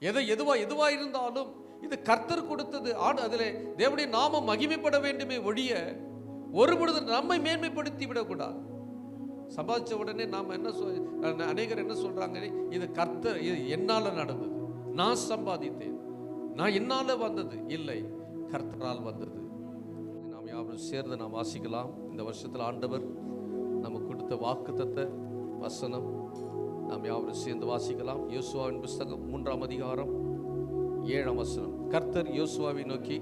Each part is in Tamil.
எதுவா இருந்தாலும் இது கர்த்தர் கொடுத்தது. அதிலே தேவனுடைய நாமம் மகிமைப்பட வேண்டுமே ஒழிய ஒரு பொழுது நம்மை மேன்மைப்படுத்தி விடக்கூடாது. சம்பாதிச்ச உடனே நாம் அநேகர் என்ன சொல்றாங்க, இது கர்த்தர், இது என்னால நடந்தது, நான் சம்பாதித்தேன், நான் என்னால வந்தது இல்லை, கர்த்தரால் வந்தது. நாம் யாரும் சேர்ந்து நாம் வாசிக்கலாம். இந்த வருஷத்தில் ஆண்டவர் நமக்கு கொடுத்த வாக்குத்தத்த வசனம் நாம் யாவரும் சேர்ந்து வாசிக்கலாம். யோசுவாவின் புஸ்தகம் 3ஆம் அதிகாரம் 7ஆம் வசனம். கர்த்தர் யோசுவாவை நோக்கி,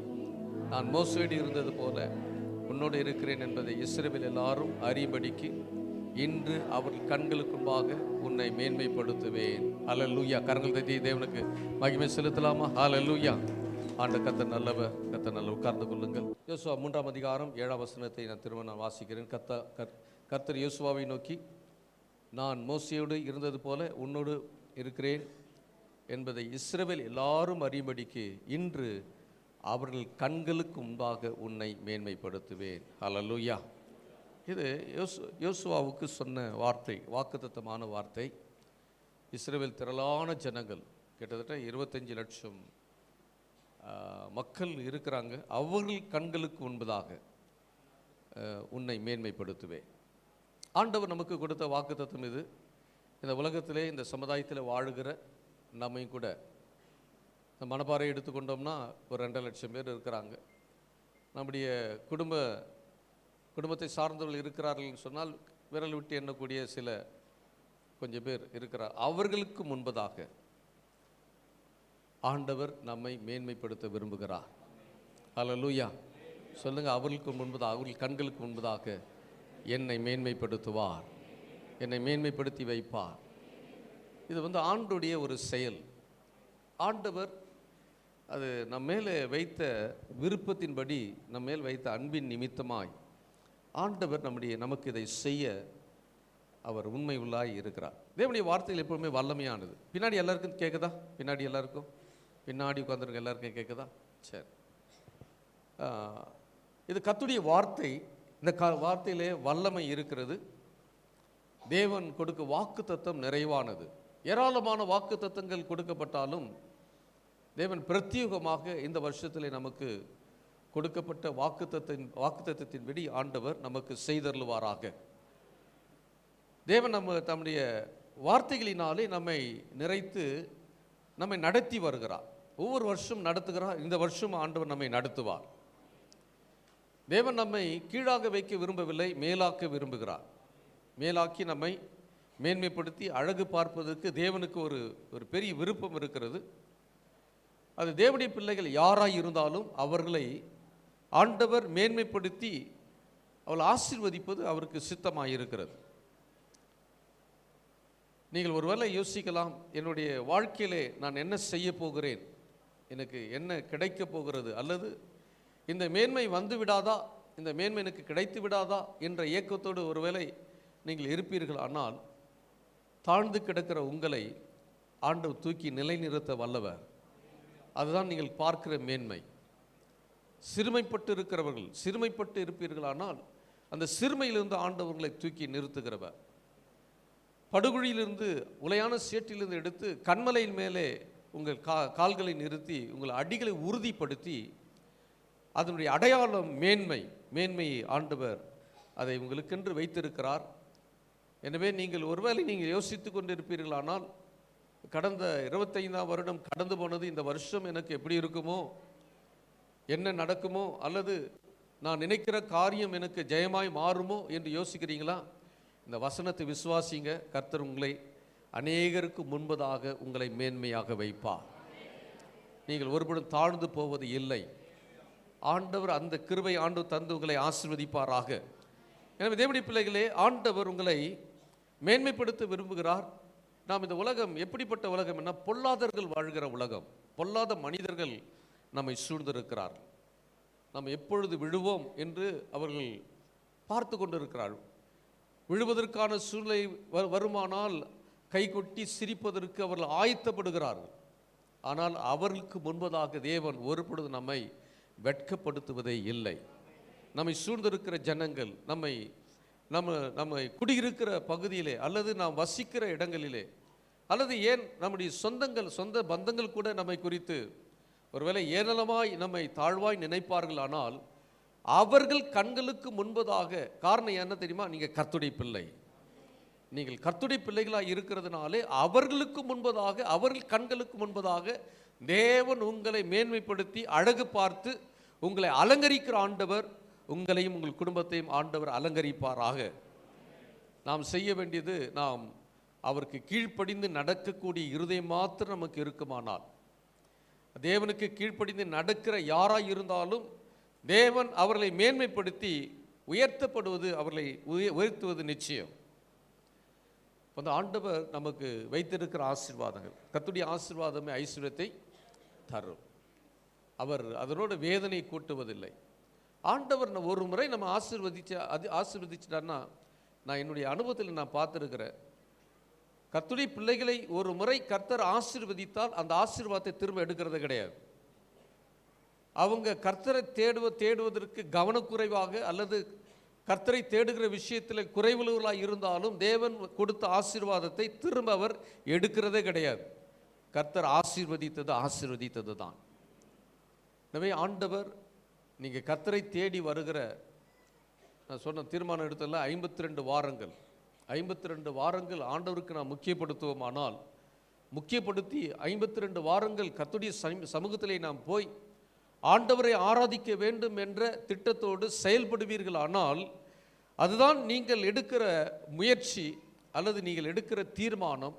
நான் மோசேயோடு இருந்தது போல உன்னோடு இருக்கிறேன் என்பதை இஸ்ரவேல் எல்லாரும் அறியும்படிக்கு இன்று அவர்கள் கண்களுக்கு முன்பாக உன்னை மேன்மைப்படுத்துவேன். ஹல்லேலூயா. கரங்கள் தட்டி தேவனுக்கு மகிமை செலுத்தலாமா? ஹல்லேலூயா. ஆண்ட கர்த்தர் நல்லவர், கர்த்தர் நல்லவர். உட்கார்ந்து கொள்ளுங்கள். யோசுவா 3ஆம் அதிகாரம் 7ஆம் வசனத்தை நான் திரும்ப வாசிக்கிறேன். கர்த்தர் யோசுவாவை நோக்கி, நான் மோசேயோடு இருந்தது போல உன்னோடு இருக்கிறேன் என்பதை இஸ்ரவேல் எல்லாரும் அறியும்படிக்கு இன்று அவர்கள் கண்களுக்கு முன்பாக உன்னை மேன்மைப்படுத்துவேன். ஹல்லேலூயா. இது யோசுவாவுக்கு சொன்ன வார்த்தை, வாக்குத்தத்தமான வார்த்தை. இஸ்ரவேல் திரளான ஜனங்கள், கிட்டத்தட்ட 25 லட்சம் மக்கள் இருக்கிறாங்க. அவர்கள் கண்களுக்கு முன்பதாக உன்னை மேன்மைப்படுத்துவேன். ஆண்டவர் நமக்கு கொடுத்த வாக்குத்தத்தம் இது. இந்த உலகத்திலே, இந்த சமுதாயத்தில் வாழுகிற நம்மையும் கூட, இந்த மணப்பாறை எடுத்துக்கொண்டோம்னா ஒரு 2 லட்சம் பேர் இருக்கிறாங்க. நம்முடைய குடும்பத்தை சார்ந்தவர்கள் இருக்கிறார்கள் சொன்னால் விரல் விட்டு எண்ணக்கூடிய கொஞ்சம் பேர் இருக்கிறார். அவர்களுக்கு முன்பதாக ஆண்டவர் நம்மை மேன்மைப்படுத்த விரும்புகிறார். ஹல்லேலூயா. சொல்லுங்க, அவர்களுக்கு முன்பதாக, அவர்கள் கண்களுக்கு முன்பதாக என்னை மேன்மைப்படுத்துவார், என்னை மேன்மைப்படுத்தி வைப்பார். இது ஆண்டுடைய ஒரு செயல். ஆண்டவர் அது நம்ம மேலே வைத்த விருப்பத்தின்படி, நம்ம மேல் வைத்த அன்பின் நிமித்தமாய் ஆண்டவர் நமக்கு இதை செய்ய அவர் உண்மை உள்ளாய் இருக்கிறார். தேவனுடைய வார்த்தைகள் எப்பவுமே வல்லமையானது. பின்னாடி எல்லாருக்கும் கேட்குதா? பின்னாடி உட்காந்துருக்க எல்லாருக்கும் கேட்குதா? சரி. இது கர்த்தருடைய வார்த்தை. இந்த வார்த்தையிலே வல்லமை இருக்கிறது. தேவன் கொடுக்க வாக்குத்தத்தம் நிறைவானது. ஏராளமான வாக்குத்தத்தங்கள் கொடுக்கப்பட்டாலும் தேவன் பிரத்யேகமாக இந்த வருஷத்திலே நமக்கு கொடுக்கப்பட்ட வாக்குத்தத்தத்தின்படி ஆண்டவர் நமக்கு செய்தருளுவாராக. தேவன் தம்முடைய வார்த்தைகளினாலே நம்மை நிறைத்து நம்மை நடத்தி வருகிறார். ஒவ்வொரு வருஷம் நடத்துகிறார். இந்த வருஷம் ஆண்டவர் நம்மை நடத்துவார். தேவன் நம்மை கீழாக வைக்க விரும்பவில்லை, மேலாக்க விரும்புகிறார். மேலாக்கி நம்மை மேன்மைப்படுத்தி அழகு பார்ப்பதற்கு தேவனுக்கு ஒரு பெரிய விருப்பம் இருக்கிறது. அது தேவனுடைய பிள்ளைகள் யாராய் இருந்தாலும் அவர்களை ஆண்டவர் மேன்மைப்படுத்தி அவளை ஆசீர்வதிப்பது அவருக்கு சித்தமாக இருக்கிறது. நீங்கள் ஒருவேளை யோசிக்கலாம், என்னுடைய வாழ்க்கையிலே நான் என்ன செய்ய போகிறேன், எனக்கு என்ன கிடைக்க போகிறது, அல்லது இந்த மேன்மை வந்து விடாதா, இந்த மேன்மை எனக்கு கிடைத்து விடாதா என்ற ஏக்கத்தோடு ஒருவேளை நீங்கள் இருப்பீர்கள். ஆனால் தாழ்ந்து கிடக்கிற உங்களை ஆண்டவர் தூக்கி நிலைநிறுத்த வல்லவர். அதுதான் நீங்கள் பார்க்கிற மேன்மை. சிறுமைப்பட்டு இருக்கிறவர்கள் சிறுமைப்பட்டு இருப்பீர்கள், ஆனால் அந்த சிறுமையிலிருந்து ஆண்டவர்களை தூக்கி நிறுத்துகிறவர். படுகுழியிலிருந்து, உலையான சேற்றிலிருந்து எடுத்து கண்மலையின் மேலே உங்கள் கால்களை நிறுத்தி உங்கள் அடிகளை உறுதிப்படுத்தி அதனுடைய அடையாளம் மேன்மையை ஆண்டவர் அதை உங்களுக்கென்று வைத்திருக்கிறார். எனவே ஒருவேளை நீங்கள் யோசித்து கொண்டு இருப்பீர்களானால், கடந்த 25ஆம் வருடம் கடந்து போனது, இந்த வருஷம் எனக்கு எப்படி இருக்குமோ, என்ன நடக்குமோ, அல்லது நான் நினைக்கிற காரியம் எனக்கு ஜெயமாய் மாறுமோ என்று யோசிக்கிறீங்களா? இந்த வசனத்தை விசுவாசிங்க. கர்த்தர் உங்களை அநேகருக்கு முன்பதாக உங்களை மேன்மையாக வைப்பார். நீங்கள் ஒருபடும் தாழ்ந்து போவது இல்லை. ஆண்டவர் அந்த கிருபை ஆண்டவர் தந்து உங்களை ஆசீர்வதிப்பாராக. எனவே தேவனுடைய பிள்ளைகளே, ஆண்டவர் உங்களை மேன்மைப்படுத்த விரும்புகிறார். நாம் இந்த உலகம் எப்படிப்பட்ட உலகம் என்ன? பொல்லாதவர்கள் வாழ்கிற உலகம். பொல்லாத மனிதர்கள் நம்மை சூழ்ந்திருக்கிறார்கள். நாம் எப்பொழுது விழுவோம் என்று அவர்கள் பார்த்து கொண்டிருக்கிறார்கள். விழுவதற்கான சூழ்நிலை வருமானால் கைகொட்டி சிரிப்பதற்கு அவர்கள் ஆயத்தப்படுகிறார்கள். ஆனால் அவர்களுக்கு முன்பதாக தேவன் ஒருபொழுது நம்மை வெட்கப்படுத்துவதே இல்லை. நம்மை சூழ்ந்திருக்கிற ஜனங்கள், நம்மை குடியிருக்கிற பகுதியிலே அல்லது நாம் வசிக்கிற இடங்களிலே அல்லது ஏன் நம்முடைய சொந்த பந்தங்கள் கூட நம்மை குறித்து ஒருவேளை ஏளனமாய் நம்மை தாழ்வாய் நினைப்பார்கள். ஆனால் அவர்கள் கண்களுக்கு முன்பதாக, காரணம் என்ன தெரியுமா? நீங்கள் கர்த்தருடைய பிள்ளை. நீங்கள் கர்த்தருடைய பிள்ளைகளாக இருக்கிறதுனாலே அவர்களுக்கு முன்பதாக, அவர்கள் கண்களுக்கு முன்பதாக தேவன் உங்களை மேன்மைப்படுத்தி அழகு பார்த்து உங்களை அலங்கரிக்கிற ஆண்டவர், உங்களையும் உங்கள் குடும்பத்தையும் ஆண்டவர் அலங்கரிப்பாராக. நாம் செய்ய வேண்டியது, நாம் அவருக்கு கீழ்ப்படிந்து நடக்கக்கூடிய இருதயம் மாத்திரம் நமக்கு இருக்குமானால், தேவனுக்கு கீழ்ப்படிந்து நடக்கிற யாராய் இருந்தாலும் தேவன் அவர்களை மேன்மைப்படுத்தி உயர்த்தப்படுவது, அவர்களை உயர்த்துவது நிச்சயம். அந்த ஆண்டவர் நமக்கு வைத்திருக்கிற ஆசீர்வாதங்கள், கர்த்தருடைய ஆசீர்வாதமே ஐஸ்வர்யத்தை தரும். அவர் அதனோட வேதனை கூட்டுவதில்லை. ஆண்டவர் ஒரு முறை நம்ம ஆசீர்வதிச்சிட்டார்னா, நான் என்னுடைய அனுபவத்தில் நான் பார்த்துருக்கிறேன், கர்த்தருடைய பிள்ளைகளை ஒரு முறை கர்த்தர் ஆசீர்வதித்தால் அந்த ஆசீர்வாதத்தை திரும்ப எடுக்கிறது கிடையாது. அவங்க கர்த்தரை தேடுவதற்கு கவனக்குறைவாக அல்லது கர்த்தரை தேடுகிற விஷயத்தில் குறைவுள்ளவர்களாக இருந்தாலும் தேவன் கொடுத்த ஆசீர்வாதத்தை திரும்ப அவர் எடுக்கிறதே கிடையாது. கர்த்தர் ஆசீர்வதித்தது தான். எனவே ஆண்டவர், நீங்கள் கர்த்தரை தேடி வருகிற, நான் சொன்ன தீர்மானம் எடுத்தல 52 வாரங்கள் ஆண்டவருக்கு நாம் முக்கியப்படுத்துவோமானால், முக்கியப்படுத்தி 52 வாரங்கள் கர்த்தருடைய சமூகத்திலே நாம் போய் ஆண்டவரை ஆராதிக்க வேண்டும் என்ற திட்டத்தோடு செயல்படுவீர்கள். ஆனால் அதுதான் நீங்கள் எடுக்கிற முயற்சி அல்லது நீங்கள் எடுக்கிற தீர்மானம்.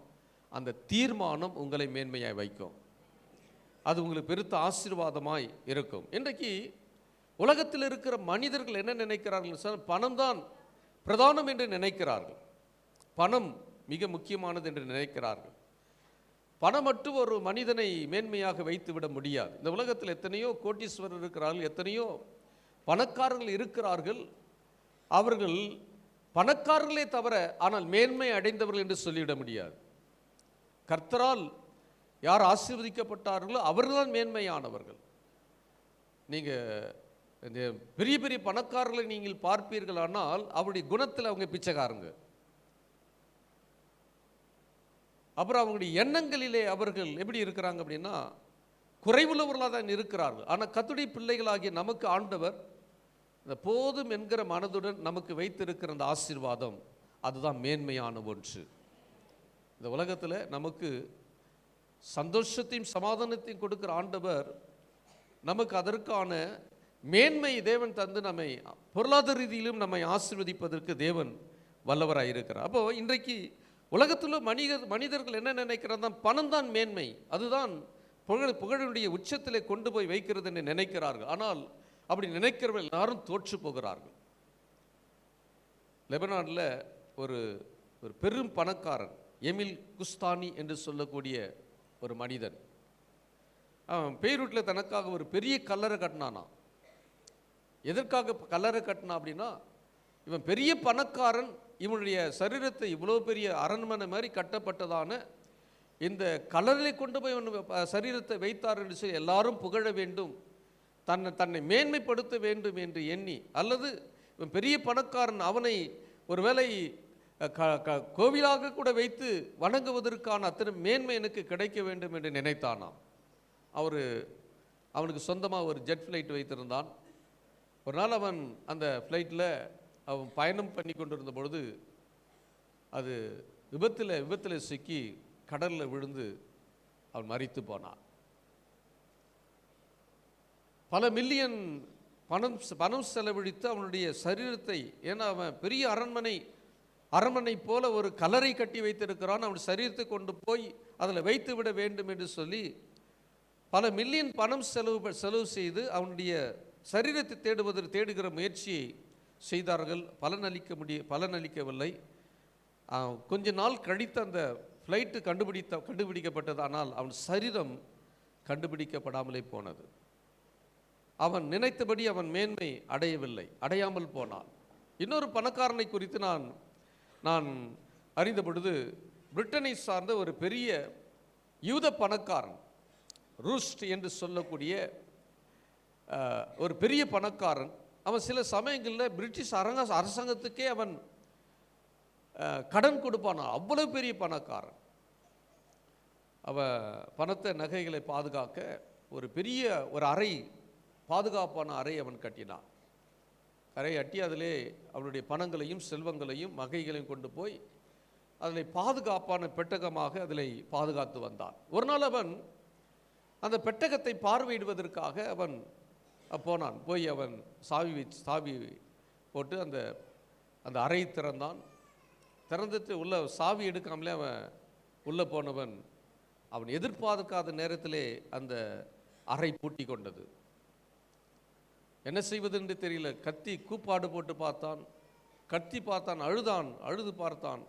அந்த தீர்மானம் உங்களை மேன்மையாய் வைக்கும். அது உங்களுக்கு பெருத்த ஆசீர்வாதமாய் இருக்கும். இன்றைக்கு உலகத்தில் இருக்கிற மனிதர்கள் என்ன நினைக்கிறார்கள் சார்? பணம்தான் பிரதானம் என்று நினைக்கிறார்கள். பணம் மிக முக்கியமானது என்று நினைக்கிறார்கள். பணம் மட்டும் ஒரு மனிதனை மேன்மையாக வைத்து விட முடியாது. இந்த உலகத்தில் எத்தனையோ கோட்டீஸ்வரர் இருக்கிறார்கள், எத்தனையோ பணக்காரர்கள் இருக்கிறார்கள். அவர்கள் பணக்காரர்களே தவிர ஆனால் மேன்மை அடைந்தவர்கள் என்று சொல்லிவிட முடியாது. கர்த்தரால் யார் ஆசீர்வதிக்கப்பட்டார்களோ அவர்கள்தான் மேன்மையானவர்கள். நீங்கள் இந்த பெரிய பெரிய பணக்காரர்களை நீங்கள் பார்ப்பீர்களானால் அவருடைய குணத்தில் அவங்க பிச்சைக்காரங்க. அப்புறம் அவங்களுடைய எண்ணங்களிலே அவர்கள் எப்படி இருக்கிறாங்க அப்படின்னா குறைவுள்ளவர்களாக தான் இருக்கிறார்கள். ஆனால் கர்த்தருடைய பிள்ளைகளாகிய நமக்கு ஆண்டவர் இந்த போதும் என்கிற மனதுடன் நமக்கு வைத்திருக்கிற அந்த ஆசீர்வாதம், அதுதான் மேன்மையான ஒன்று. இந்த உலகத்தில் நமக்கு சந்தோஷத்தையும் சமாதானத்தையும் கொடுக்கிற ஆண்டவர் நமக்கு அதற்கான மேன்மை தேவன் தந்து நம்மை பொருளாதார ரீதியிலும் நம்மை ஆசீர்வதிப்பதற்கு தேவன் வல்லவராக இருக்கிறார். அப்போது இன்றைக்கு உலகத்தில் மனிதர்கள் என்ன நினைக்கிறாங்க? பணம் தான் மேன்மை, அதுதான் புகழுடைய உச்சத்திலே கொண்டு போய் வைக்கிறது என்று நினைக்கிறார்கள். ஆனால் அப்படி நினைக்கிறவர்கள் எல்லாரும் தோற்று போகிறார்கள். லெபனானில் ஒரு பெரும் பணக்காரன் எமில் குஸ்தானி என்று சொல்லக்கூடிய ஒரு மனிதன், அவன் பெய்ரூட்டில் தனக்காக ஒரு பெரிய கல்லறை கட்டினானா. எதற்காக கல்லறை கட்டினா அப்படின்னா, இவன் பெரிய பணக்காரன், இவனுடைய சரீரத்தை இவ்வளோ பெரிய அரண்மனை மாதிரி கட்டப்பட்டதான இந்த கல்லறை கொண்டு போய் சரீரத்தை வைத்தார் என்று சொல்லி எல்லாரும் புகழ வேண்டும், தன்னை மேன்மைப்படுத்த வேண்டும் என்று எண்ணி, அல்லது இவன் பெரிய பணக்காரன், அவனை ஒருவேளை கோவிலாக கூட வைத்து வணங்குவதற்கான அத்தனை மேன்மை எனக்கு கிடைக்க வேண்டும் என்று நினைத்தானாம். அவனுக்கு சொந்தமாக ஒரு ஜெட் ஃப்ளைட் வைத்திருந்தான். ஒரு நாள் அவன் அந்த ஃப்ளைட்டில் அவன் பயணம் பண்ணி கொண்டிருந்த பொழுது அது விபத்தில் சிக்கி கடலில் விழுந்து அவன் மரித்து போனான். பல மில்லியன் பணம் செலவழித்து அவனுடைய சரீரத்தை, ஏன்னா அவன் பெரிய அரண்மனை போல ஒரு கல்லறை கட்டி வைத்திருக்கிறான், அவன் சரீரத்தை கொண்டு போய் அதில் வைத்து விட வேண்டும் என்று சொல்லி பல மில்லியன் பணம் செலவு செய்து அவனுடைய சரீரத்தை தேடுகிற முயற்சியை செய்தார்கள். பலனளிக்கவில்லை. கொஞ்ச நாள் கழித்து அந்த ஃப்ளைட்டு கண்டுபிடிக்கப்பட்டது. ஆனால் அவன் சரீரம் கண்டுபிடிக்கப்படாமலே போனது. அவன் நினைத்தபடி அவன் மேன்மை அடையாமல் போனான். இன்னொரு பணக்காரனை குறித்து நான் அறிந்த பொழுது, பிரிட்டனை சார்ந்த ஒரு பெரிய யூத பணக்காரன், ரூஸ்ட் என்று சொல்லக்கூடிய ஒரு பெரிய பணக்காரன், அவன் சில சமயங்களில் பிரிட்டிஷ் அரசாங்கத்துக்கே அவன் கடன் கொடுப்பானா. அவ்வளவு பெரிய பணக்காரன். பணத்தை நகைகளை பாதுகாக்க ஒரு பெரிய ஒரு அறை, பாதுகாப்பான அறை அவன் கட்டினான். அறை கட்டி அதிலே அவனுடைய பணங்களையும் செல்வங்களையும் நகைகளையும் கொண்டு போய் அதில் பாதுகாப்பான பெட்டகமாக அதில் பாதுகாத்து வந்தான். ஒரு நாள் அவன் அந்த பெட்டகத்தை பார்வையிடுவதற்காக அவன் போனான். போய் அவன் சாவி போட்டு அந்த அந்த அறை திறந்தான். திறந்துட்டு உள்ள சாவி எடுக்காமலே அவன் உள்ளே போனவன் அவன் எதிர்பார்க்காத நேரத்திலே அந்த அறை பூட்டி கொண்டது. என்ன செய்வது என்று தெரியல. கத்தி கூப்பாடு போட்டு பார்த்தான், கத்தி பார்த்தான், அழுது பார்த்தான்,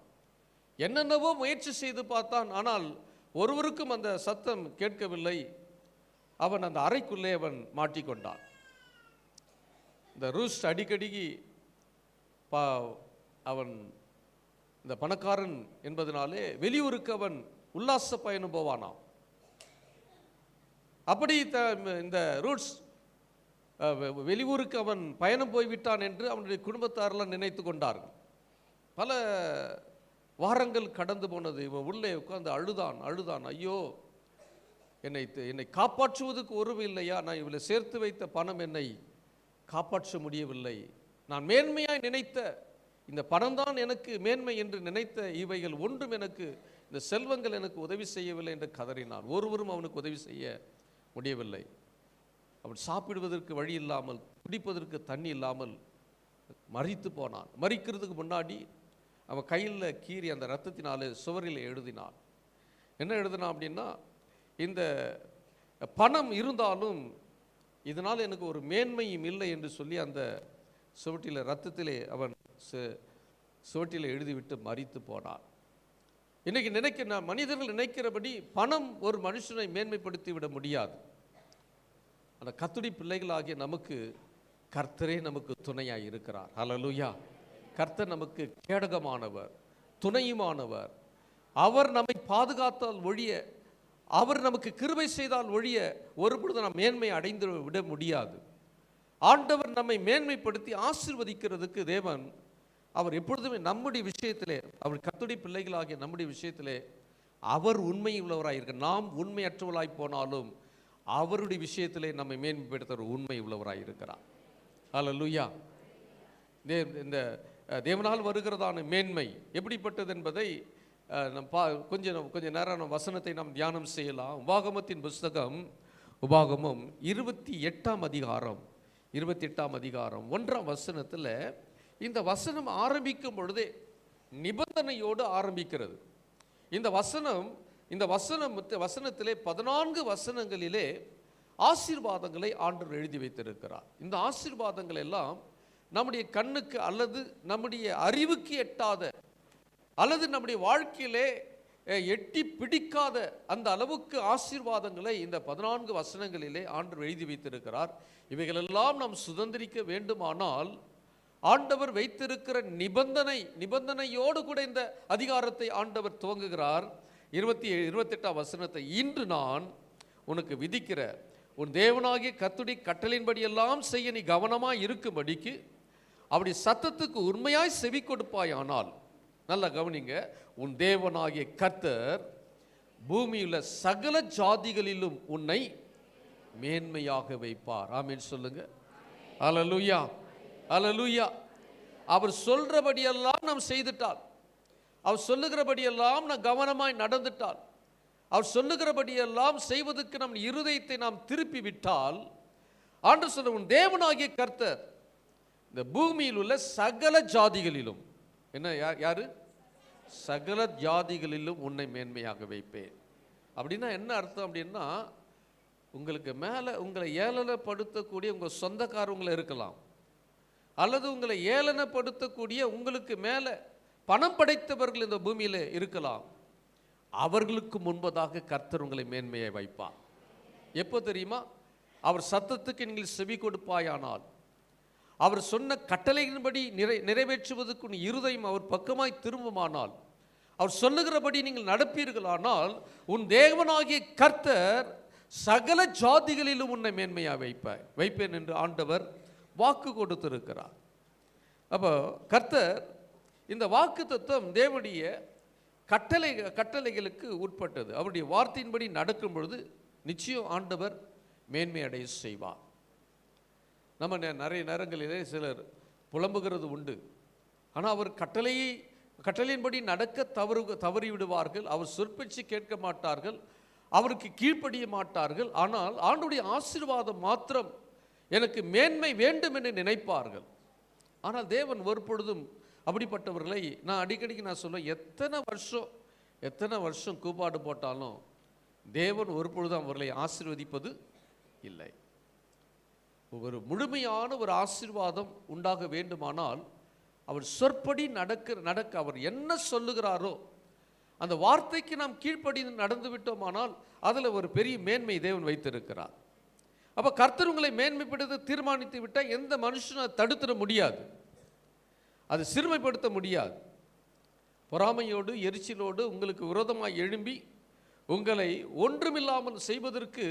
என்னென்னவோ முயற்சி செய்து பார்த்தான். ஆனால் ஒருவருக்கும் அந்த சத்தம் கேட்கவில்லை. அவன் அந்த அறைக்குள்ளே அவன் மாட்டிக்கொண்டான். இந்த ரூஸ்ட் அடிக்கடி அவன் இந்த பணக்காரன் என்பதனாலே வெளியூருக்கு அவன் உல்லாச பயணம் போவானாம். அப்படி இந்த ரூட்ஸ் வெளியூருக்கு அவன் பயணம் போய்விட்டான் என்று அவனுடைய குடும்பத்தாரெல்லாம் நினைத்து கொண்டார்கள். பல வாரங்கள் கடந்து போனது. இவன் உள்ளே உட்கார்ந்து அழுதான். ஐயோ, என்னை காப்பாற்றுவதற்கு உறவு இல்லையா? நான் இவளை சேர்த்து வைத்த பணம் என்னை காப்பாற்ற முடியவில்லை. நான் மேன்மையாய் நினைத்த இந்த பணம் தான் எனக்கு மேன்மை என்று நினைத்த இவைகள் ஒன்றும் எனக்கு, இந்த செல்வங்கள் எனக்கு உதவி செய்யவில்லை என்று கதறினான். ஒருவரும் அவனுக்கு உதவி செய்ய முடியவில்லை. அவன் சாப்பிடுவதற்கு வழி இல்லாமல், குடிப்பதற்கு தண்ணி இல்லாமல் மரித்து போனான். மரிக்கிறதுக்கு முன்னாடி அவன் கையில் கீறி அந்த இரத்தத்தினாலே சுவரில் எழுதினான். என்ன எழுதினான் அப்படின்னா, இந்த பணம் இருந்தாலும் இதனால் எனக்கு ஒரு மேன்மையும் இல்லை என்று சொல்லி அந்த சுவட்டில் இரத்தத்திலே அவன் சுவட்டில் எழுதிவிட்டு மரித்து போனான். இன்னைக்கு மனிதர்கள் நினைக்கிறபடி பணம் ஒரு மனுஷனை மேன்மைப்படுத்தி விட முடியாது. அந்த கர்த்தருடைய பிள்ளைகளாகிய நமக்கு கர்த்தரே நமக்கு துணையாய் இருக்கிறார். ஹல்லேலூயா. கர்த்தர் நமக்கு கேடகமானவர், துணையுமானவர். அவர் நம்மை பாதுகாத்தால் ஒழிய, அவர் நமக்கு கிருபை செய்தால் ஒழிய ஒருபொழுது நாம் மேன்மை அடைந்து விட முடியாது. ஆண்டவர் நம்மை மேன்மைப்படுத்தி ஆசீர்வதிக்கிறதுக்கு தேவன் அவர் எப்பொழுதுமே நம்முடைய விஷயத்திலே, அவர் கர்த்தருடைய பிள்ளைகளாகிய நம்முடைய விஷயத்திலே அவர் உண்மை உள்ளவராக இருக்க, நாம் உண்மையற்றவர்களாய் போனாலும் அவருடைய விஷயத்திலே நம்மை மேன்மைப்படுத்த உண்மை உள்ளவராக இருக்கிறார். ஹல்லேலூயா. இந்த தேவனால் வருகிறதான மேன்மை எப்படிப்பட்டது என்பதை கொஞ்ச நேரம் வசனத்தை நாம் தியானம் செய்யலாம். உபாகமத்தின் புஸ்தகம், உபாகமம் 28ஆம் அதிகாரம் 1ஆம் வசனத்தில் இந்த வசனம் ஆரம்பிக்கும் பொழுதே நிபந்தனையோடு ஆரம்பிக்கிறது. இந்த வசனத்திலே 14 வசனங்களிலே ஆசீர்வாதங்களை ஆண்டவர் எழுதி வைத்திருக்கிறார். இந்த ஆசீர்வாதங்கள் எல்லாம் நம்முடைய கண்ணுக்கு அல்லது நம்முடைய அறிவுக்கு எட்டாத அல்லது நம்முடைய வாழ்க்கையிலே எட்டி பிடிக்காத அந்த அளவுக்கு ஆசீர்வாதங்களை இந்த 14 வசனங்களிலே ஆண்டவர் எழுதி வைத்திருக்கிறார். இவைகளெல்லாம் நாம் சுதந்திரிக்க வேண்டுமானால் ஆண்டவர் வைத்திருக்கிற நிபந்தனையோடு கூட இந்த அதிகாரத்தை ஆண்டவர் துவங்குகிறார். 28ஆம் வசனத்தை, இன்று நான் உனக்கு விதிக்கிற உன் தேவனாகிய கர்த்தருடைய கட்டளையின்படி எல்லாம் செய்ய நீ கவனமாய் இருக்கும்படிக்கு அப்படி சத்தத்துக்கு உண்மையாய் செவி கொடுப்பாயானால், நல்லா கவனிங்க, உன் தேவனாகிய கர்த்தர் பூமியுள்ள சகல ஜாதிகளிலும் உன்னை மேன்மையாக வைப்பார். ஆமென் சொல்லுங்க. அல்லேலூயா, அல்லேலூயா. அவர் சொல்றபடியெல்லாம் நாம் செய்துட்டால், அவர் சொல்லுகிறபடியெல்லாம் நாம் கவனமாய் நடந்துட்டால், அவர் சொல்லுகிறபடியெல்லாம் செய்வதற்கு நம் இருதயத்தை நாம் திருப்பி விட்டால், ஆண்டவர் சொல்ற உன் தேவனாகிய கர்த்தர் இந்த பூமியில் உள்ள சகல ஜாதிகளிலும், என்ன யாரு? சகல ஜாதிகளிலும் உன்னை மேன்மையாக வைப்பேன். அப்படின்னா என்ன அர்த்தம் அப்படின்னா, உங்களுக்கு மேலே உங்களை ஏளனப்படுத்தக்கூடிய உங்கள் சொந்தக்காரவங்களை இருக்கலாம், அல்லது உங்களை ஏளனப்படுத்தக்கூடிய உங்களுக்கு மேலே பணம் படைத்தவர்கள் இந்த பூமியில் இருக்கலாம். அவர்களுக்கு முன்பதாக கர்த்தர் உங்களை மேன்மையை வைப்பார். எப்போ தெரியுமா? அவர் சத்தத்துக்கு நீங்கள் செவி கொடுப்பாயானால், அவர் சொன்ன கட்டளையின்படி நிறைவேற்றுவதற்கு இருதயம் அவர் பக்கமாய் திரும்புமானால், அவர் சொல்லுகிறபடி நீங்கள் நடப்பீர்களானால், உன் தேவனாகிய கர்த்தர் சகல ஜாதிகளிலும் உன்னை மேன்மையாக வைப்பேன் என்று ஆண்டவர் வாக்கு கொடுத்திருக்கிறார். அப்போ கர்த்தர் இந்த வாக்கு தத்துவம் தேவனுடைய கட்டளைகளுக்கு உட்பட்டது. அவருடைய வார்த்தையின்படி நடக்கும் பொழுது நிச்சயம் ஆண்டவர் மேன்மை அடைய செய்வார். நம்ம நிறைய நேரங்களிலே சிலர் புலம்புகிறது உண்டு. ஆனால் அவர் கட்டளையின்படி நடக்க தவறிவிடுவார்கள். அவர் சொற்பேச்சு கேட்க மாட்டார்கள், அவருக்கு கீழ்ப்படிய மாட்டார்கள். ஆனால் ஆண்டவருடைய ஆசீர்வாதம் மாத்திரம் எனக்கு மேன்மை வேண்டும் என்று நினைப்பார்கள். ஆனால் தேவன் ஒரு பொழுதும் அப்படிப்பட்டவர்களை, நான் அடிக்கடிக்கு சொல்லுவேன், எத்தனை வருஷம் கூப்பாடு போட்டாலும் தேவன் ஒரு பொழுதும் அவர்களை ஆசீர்வதிப்பது இல்லை. ஒரு முழுமையான ஒரு ஆசீர்வாதம் உண்டாக வேண்டுமானால் அவர் சொற்படி நடக்க அவர் என்ன சொல்லுகிறாரோ அந்த வார்த்தைக்கு நாம் கீழ்ப்படி நடந்து விட்டோமானால் அதில் ஒரு பெரிய மேன்மை தேவன் வைத்திருக்கிறார். அப்போ கர்த்தர் உங்களை மேன்மைப்படுத்த தீர்மானித்து விட்டால் எந்த மனுஷனும் தடுத்துட முடியாது, அது சிறுமைப்படுத்த முடியாது. பொறாமையோடு எரிச்சலோடு உங்களுக்கு விரோதமாக எழும்பி உங்களை ஒன்றுமில்லாமல் செய்வதற்கு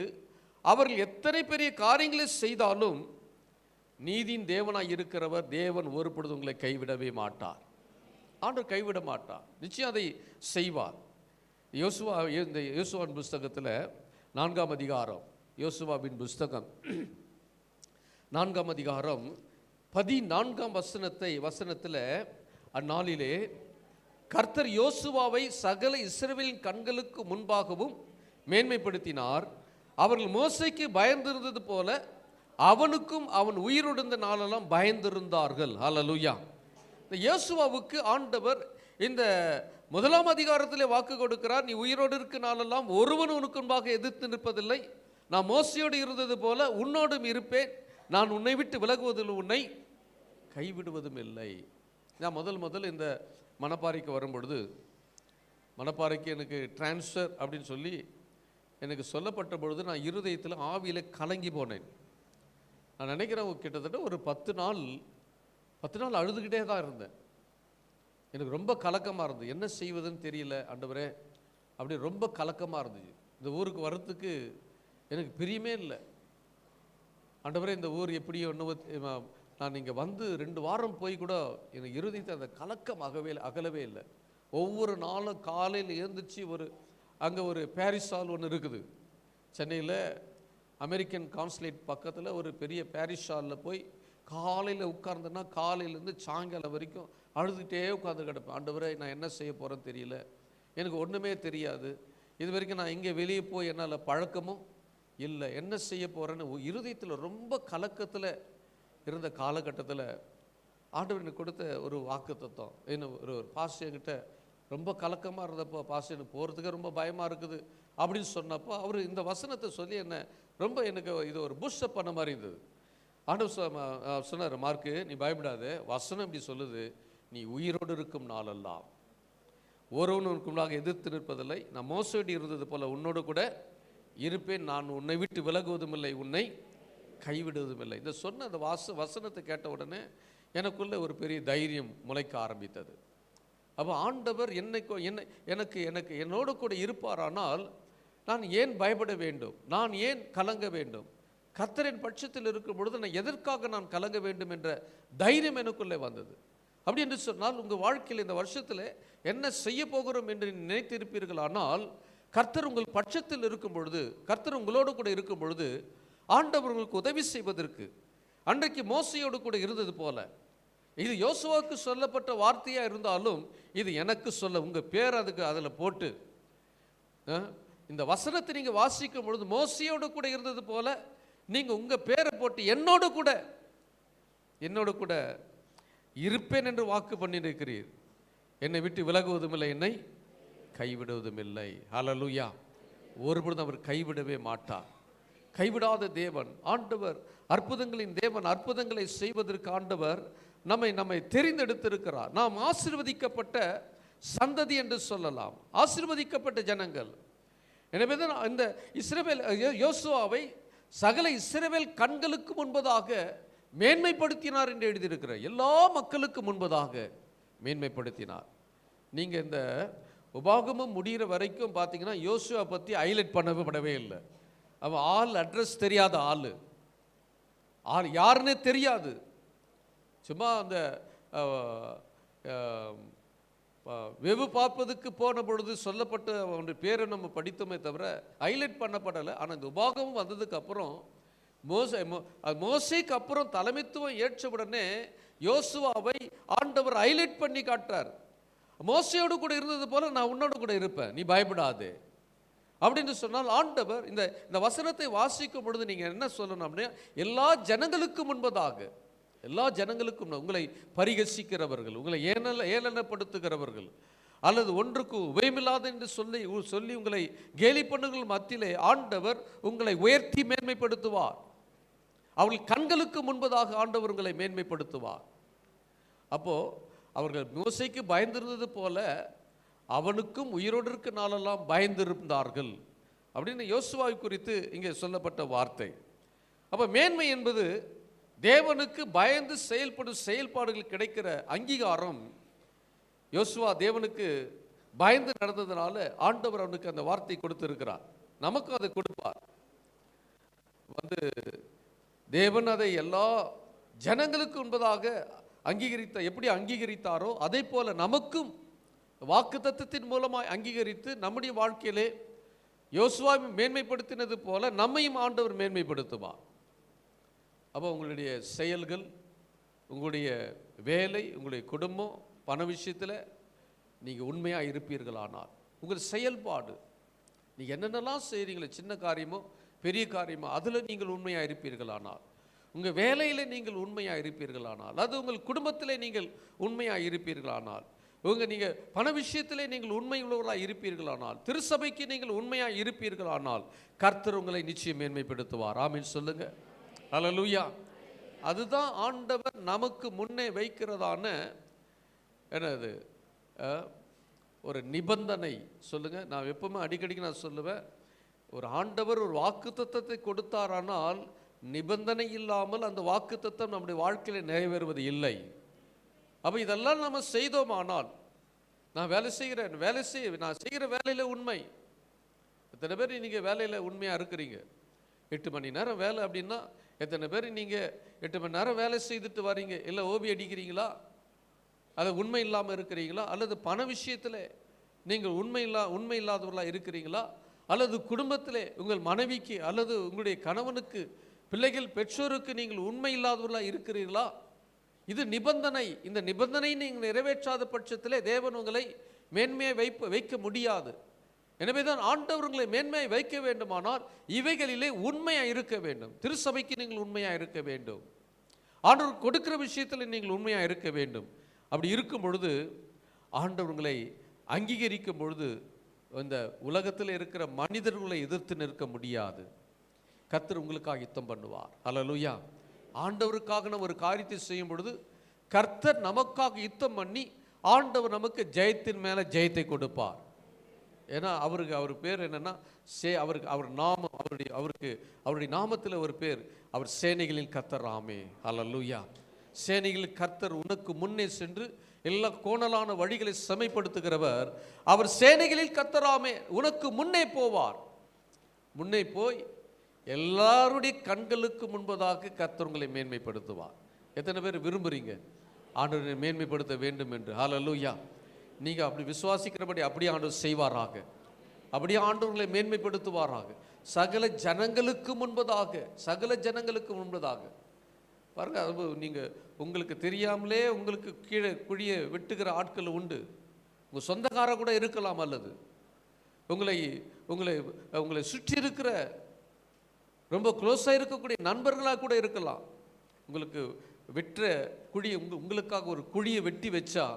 அவர்கள் எத்தனை பெரிய காரியங்களை செய்தாலும் நீதியின் தேவனாய் இருக்கிறவர் தேவன் ஒரு பொழுது உங்களை கைவிடவே மாட்டார். ஆண்டவர் கைவிட மாட்டார், நிச்சயம் அதை செய்வார். யோசுவாவின் புஸ்தகத்தில் 4ஆம் அதிகாரம், யோசுவாவின் புஸ்தகம் 4ஆம் அதிகாரம் 14ஆம் வசனத்தில் அந்நாளிலே கர்த்தர் யோசுவாவை சகல இஸ்ரவேலின் கண்களுக்கு முன்பாகவும் மேன்மைப்படுத்தினார். அவர்கள் மோசேக்கு பயந்திருந்தது போல அவனுக்கும் அவன் உயிரோடு நாளெல்லாம் பயந்திருந்தார்கள். ஹல்லேலூயா. இந்த யோசுவாவுக்கு ஆண்டவர் இந்த 1ஆம் அதிகாரத்திலே வாக்கு கொடுக்கிறார், நீ உயிரோடு இருக்க நாளெல்லாம் ஒருவன் உனக்கு முன்பாக எதிர்த்து நிற்பதில்லை, நான் மோசையோடு இருந்தது போல உன்னோடும் இருப்பேன், நான் உன்னை விட்டு விலகுவதில் உன்னை கைவிடுவதும் இல்லை. நான் முதல் இந்த மணப்பாறைக்கு வரும்பொழுது, மணப்பாறைக்கு எனக்கு டிரான்ஸ்ஃபர் அப்படின்னு சொல்லி எனக்கு சொல்லப்பட்ட பொழுது நான் இருதயத்தில் ஆவியில் கலங்கி போனேன். நான் நினைக்கிறேன் கிட்டத்தட்ட ஒரு 10 நாள் அழுதுகிட்டே தான் இருந்தேன். எனக்கு ரொம்ப கலக்கமாக இருந்தது, என்ன செய்வதுன்னு தெரியல ஆண்டவரே, அப்படி ரொம்ப கலக்கமாக இருந்துச்சு. இந்த ஊருக்கு வர்றதுக்கு எனக்கு பிரியமே இல்லை. ஆண்டவரே இந்த ஊர் எப்படி ஒன்று, நான் இங்கே வந்து 2 வாரம் போய் கூட எனக்கு இருதயத்தை அந்த கலக்கம் அகலவே இல்லை. ஒவ்வொரு நாளும் காலையில் எழுந்திரிச்சு அங்கே ஒரு பாரிஸ் ஹால் ஒன்று இருக்குது சென்னையில், அமெரிக்கன் கான்சுலேட் பக்கத்தில் ஒரு பெரிய பாரிஸ் ஹாலில் போய் காலையில் உட்கார்ந்தேன்னா காலையிலேருந்து சாயங்காலம் வரைக்கும் அழுதுகிட்டே உட்காந்து கிடப்பேன். ஆண்டவரே நான் என்ன செய்ய போகிறேன்னு தெரியல, எனக்கு ஒன்றுமே தெரியாது, இது வரைக்கும் நான் இங்கே வெளியே போய் என்னால் பழக்கமும் இல்லை, என்ன செய்ய போகிறேன்னு இருதயத்தில் ரொம்ப கலக்கத்தில் இருந்த காலகட்டத்தில் ஆண்டவர் எனக்கு கொடுத்த ஒரு வாக்கு தத்துவம். என்ன ஒரு பாஸ்டர்கிட்ட ரொம்ப கலக்கமாக இருந்தப்போ, பாஸ்டர் எனக்கு போகிறதுக்கு ரொம்ப பயமாக இருக்குது அப்படின்னு சொன்னப்போ அவர் இந்த வசனத்தை சொல்லி எனக்கு இது ஒரு பூஸ்டப் பண்ண மாதிரி இருந்தது. ஆண்டவர் சொன்னார், மார்க்கு நீ பயப்படாத, வசனம் இப்படி சொல்லுது, நீ உயிரோடு இருக்கும் நாளெல்லாம் ஒருவனுக்குள்ளாக எதிர்த்து நிற்பதில்லை, நான் மோசடி இருந்தது போல உன்னோடு கூட இருப்பேன், நான் உன்னை விட்டு விலகுவதும் இல்லை, உன்னை கைவிடுவதும் இல்லை. இந்த சொன்ன அந்த வசனத்தை கேட்ட உடனே எனக்குள்ள ஒரு பெரிய தைரியம் முளைக்க ஆரம்பித்தது. அப்போ ஆண்டவர் என்னோடு கூட இருப்பாரானால் நான் ஏன் பயப்பட வேண்டும், நான் ஏன் கலங்க வேண்டும், கர்த்தரின் பட்சத்தில் இருக்கும் பொழுது நான் எதற்காக நான் கலங்க வேண்டும் என்ற தைரியம் எனக்குள்ளே வந்தது. அப்படி என்று சொன்னால் உங்கள் வாழ்க்கையில் இந்த வருஷத்தில் என்ன செய்ய போகிறோம் என்று நினைத்திருப்பீர்கள். ஆனால் கர்த்தர் உங்கள் பட்சத்தில் இருக்கும் பொழுது, கர்த்தர் உங்களோடு கூட இருக்கும் பொழுது ஆண்டவர் உங்களுக்கு உதவி செய்வதற்கு அன்றைக்கு மோசையோடு கூட இருந்தது போல, இது யோசுவாவுக்கு சொல்லப்பட்ட வார்த்தையாக இருந்தாலும் இது எனக்கு சொல்ல, உங்கள் பேர் அதில் போட்டு இந்த வசனத்தை நீங்கள் வாசிக்கும் பொழுது மோசையோடு கூட இருந்தது போல நீங்கள் உங்கள் பேரை போட்டு என்னோடு கூட இருப்பேன் என்று வாக்கு பண்ணியிருக்கிறீர். என்னை விட்டு விலகுவதும் இல்லை, என்னை கைவிடுவதும் இல்லை. ஹல்லேலூயா. ஒருபொழுதும் அவர் கைவிடவே மாட்டார். கைவிடாத தேவன் ஆண்டவர், அற்புதங்களின் தேவன், அற்புதங்களை செய்வதற்கு ஆண்டவர் நம்மை தெரிந்தெடுத்திருக்கிறார். நாம் ஆசீர்வதிக்கப்பட்ட சந்ததி என்று சொல்லலாம், ஆசீர்வதிக்கப்பட்ட ஜனங்கள். எனவே தான் இந்த யோசுவாவை சகல இஸ்ரவேல் கண்களுக்கு முன்பதாக மேன்மைப்படுத்தினார் என்று எழுதியிருக்கிறார். எல்லா மக்களுக்கு முன்பதாக மேன்மைப்படுத்தினார். நீங்கள் இந்த உபாகமம் முடிகிற வரைக்கும் பார்த்தீங்கன்னா யோசுவா பற்றி ஹைலைட் பண்ணப்படவே இல்லை. அவன் அட்ரஸ் தெரியாத ஆள் யாருன்னே தெரியாது. சும்மா அந்த வெவு பார்ப்பதுக்கு போன பொழுது சொல்லப்பட்ட அவனுடைய பேரை நம்ம படித்தோமே தவிர ஹைலைட் பண்ணப்படலை. ஆனால் இந்த உபாகமும் வந்ததுக்கு அப்புறம் மோசேக்கு அப்புறம் தலைமைத்துவம் ஏற்ற உடனே யோசுவாவை ஆண்டவர் ஹைலைட் பண்ணி காட்டுறார். மோசையோடு கூட இருந்தது போல நான் உன்னோடு கூட இருப்பேன், நீ பயப்படாது அப்படின்னு சொன்னால், ஆண்டவர் இந்த வசனத்தை வாசிக்கும் பொழுது நீங்கள் என்ன சொல்லணும் அப்படின்னா, எல்லா ஜனங்களுக்கும் முன்பதாக, எல்லா ஜனங்களுக்கும், உங்களை பரிகசிக்கிறவர்கள், உங்களை ஏளனப்படுத்துகிறவர்கள், அல்லது ஒன்றுக்கு உபயமில்லாத என்று சொல்லி உங்களை கேலி பண்ணுங்கள் மத்தியிலே ஆண்டவர் உங்களை உயர்த்தி மேன்மைப்படுத்துவார். அவர்கள் கண்களுக்கு முன்பதாக ஆண்டவர் உங்களை மேன்மைப்படுத்துவார். அப்போ அவர்கள் மோசேக்கு பயந்திருந்தது போல அவனுக்கும் உயிரோடு இருக்க நாளெல்லாம் பயந்திருந்தார்கள் அப்படின்னு யோசுவாவை குறித்து இங்கே சொல்லப்பட்ட வார்த்தை. அப்போ மேன்மை என்பது தேவனுக்கு பயந்து செயல்படும் செயல்பாடுகள் கிடைக்கிற அங்கீகாரம். யோசுவா தேவனுக்கு பயந்து நடந்ததுனால ஆண்டவர் அவனுக்கு அந்த வார்த்தை கொடுத்திருக்கிறார். நமக்கும் அதை கொடுப்பார். தேவன் அதை எல்லா ஜனங்களுக்கு முன்பதாக எப்படி அங்கீகரித்தாரோ அதே போல நமக்கும் வாக்குத்தத்தத்தின் மூலமாய் அங்கீகரித்து நம்முடைய வாழ்க்கையிலே யோசுவாவை மேன்மைப்படுத்தினது போல நம்மையும் ஆண்டவர் மேன்மைப்படுத்துவார். அப்போ உங்களுடைய செயல்கள், உங்களுடைய வேலை, உங்களுடைய குடும்பம், பண விஷயத்தில் நீங்கள் உண்மையாக இருப்பீர்களானால், உங்கள் செயல்பாடு நீங்கள் என்னென்னலாம் செய்கிறீங்களோ, சின்ன காரியமோ பெரிய காரியமோ, அதில் நீங்கள் உண்மையாக இருப்பீர்களானால், உங்கள் வேலையில் நீங்கள் உண்மையாக இருப்பீர்களானால், அது உங்கள் குடும்பத்தில் நீங்கள் உண்மையாக இருப்பீர்களானால், நீங்கள் பண விஷயத்திலே நீங்கள் உண்மை உள்ளவர்களாக இருப்பீர்களானால், திருச்சபைக்கு நீங்கள் உண்மையாக இருப்பீர்களானால், கர்த்தர் உங்களை நிச்சயம் மேன்மைப்படுத்துவார். ஆமென் சொல்லுங்க. அல்லேலூயா. அதுதான் ஆண்டவர் நமக்கு முன்னே வைக்கிறதான என்னது ஒரு நிபந்தனை. சொல்லுங்க. நான் எப்பவுமே அடிக்கடிக்கு நான் சொல்லுவேன், ஒரு ஆண்டவர் ஒரு வாக்குத்தத்தத்தை கொடுத்தாரானால் நிபந்தனை இல்லாமல் அந்த வாக்குத்தத்தம் நம்முடைய வாழ்க்கையில் நிறைவேறுவது இல்லை. அப்போ இதெல்லாம் நம்ம செய்தோமானால், நான் நான் செய்கிற வேலையில் உண்மை. எத்தனை பேர் நீங்கள் வேலையில் உண்மையாக இருக்கிறீங்க? 8 மணி நேரம் வேலை அப்படின்னா எத்தனை பேர் நீங்கள் 8 மணி நேரம் வேலை செய்துட்டு வரீங்க? இல்லை ஓபி அடிக்கிறீங்களா? அது உண்மை இல்லாமல் இருக்கிறீங்களா? அல்லது பண விஷயத்தில் நீங்கள் உண்மை இல்லாதவர்களாக இருக்கிறீங்களா? அல்லது குடும்பத்திலே உங்கள் மனைவிக்கு அல்லது உங்களுடைய கணவனுக்கு, பிள்ளைகள், பெற்றோருக்கு நீங்கள் உண்மை இல்லாதவர்களாக இருக்கிறீர்களா? இது நிபந்தனை. இந்த நிபந்தனை நீங்கள் நிறைவேற்றாத பட்சத்திலே தேவன் உங்களை மேன்மையை வைக்க முடியாது. எனவே தான் ஆண்டவர் உங்களை மேன்மையை வைக்க வேண்டுமானால் இவைகளிலே உண்மையாக இருக்க வேண்டும். திருச்சபைக்கு நீங்கள் உண்மையாக இருக்க வேண்டும். ஆண்டவர் கொடுக்கிற விஷயத்தில் நீங்கள் உண்மையாக இருக்க வேண்டும். அப்படி இருக்கும் பொழுது ஆண்டவர் உங்களை அங்கீகரிக்கும் பொழுது இந்த உலகத்தில் இருக்கிற மனிதர்களை எதிர்த்து நிற்க முடியாது. கர்த்தர் உங்களுக்காக யுத்தம் பண்ணுவார். அல்லேலூயா. ஆண்டவருக்காக நம்ம ஒரு காரியத்தை செய்யும் பொழுது கர்த்தர் நமக்காக யுத்தம் பண்ணி ஆண்டவர் நமக்கு ஜெயத்தின் மேலே ஜெயத்தை கொடுப்பார். ஏன்னா அவர் பேர் என்னன்னா அவருடைய நாமத்தில் ஒரு பேர், அவர் சேனைகளின் கர்த்தர். ஆமே. அல்லேலூயா. சேனைகளின் கர்த்தர் உனக்கு முன்னே சென்று எல்லா கோணலான வழிகளை செமைப்படுத்துகிறவர். அவர் சேனைகளில் கர்த்தராமே உனக்கு முன்னே போவார். முன்னே போய் எல்லாருடைய கண்களுக்கு முன்பதாக கர்த்தர் உங்களை மேன்மைப்படுத்துவார். எத்தனை பேர் விரும்புறீங்க ஆண்டவரை மேன்மைப்படுத்த வேண்டும் என்று? ஹல்லேலூயா. நீங்கள் அப்படி விசுவாசிக்கிறபடி அப்படியே ஆண்டவர் செய்வாராக. அப்படியே ஆண்டவர்களை மேன்மைப்படுத்துவாராக. சகல ஜனங்களுக்கு முன்பதாக பாருங்க. நீங்கள் உங்களுக்கு தெரியாமலே உங்களுக்கு கீழே குழியை வெட்டுகிற ஆட்கள் உண்டு. உங்கள் சொந்தக்கார கூட இருக்கலாம், அல்லது உங்களை சுற்றி இருக்கிற ரொம்ப க்ளோஸாக இருக்கக்கூடிய நண்பர்களாக கூட இருக்கலாம். உங்களுக்கு வெற்ற குழி, உங்களுக்காக ஒரு குழியை வெட்டி வச்சா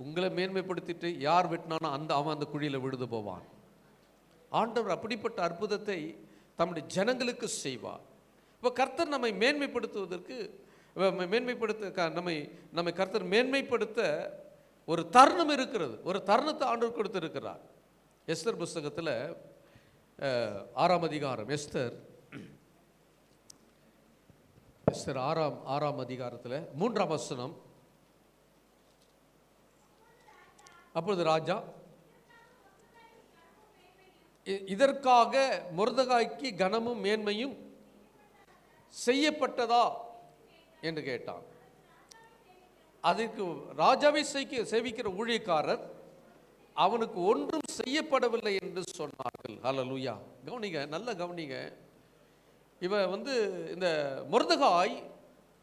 உங்களை மேன்மைப்படுத்திட்டு யார் வெட்டினானோ அவன் அந்த குழியில் விழுந்து போவான். ஆண்டவர் அப்படிப்பட்ட அற்புதத்தை தம்முடைய ஜனங்களுக்கு செய்வார். இப்போ கர்த்தர் நம்மை மேன்மைப்படுத்துவதற்கு நம்மை கர்த்தர் மேன்மைப்படுத்த ஒரு தருணம் இருக்கிறது. ஒரு தருணத்தை ஆண்டவர் கொடுத்திருக்கிறார். எஸ்தர் புஸ்தகத்தில் 6ஆம் அதிகாரம், எஸ்தர் 6ஆம் அதிகாரத்தில் 3ஆம் வசனம். அப்பொழுது ராஜா, இதற்காக மொர்தெகாய்க்கு கனமும் மேன்மையும் செய்யப்பட்டதா என்று கேட்டான். அதுக்கு ராஜாவை சேவிக்கிற ஊழியக்காரர் அவனுக்கு ஒன்றும் செய்யப்படவில்லை என்று சொன்னார்கள். ஹல்லேலூயா. கவனிங்க, நல்ல கவனிங்க. இந்த மொர்தெகாய்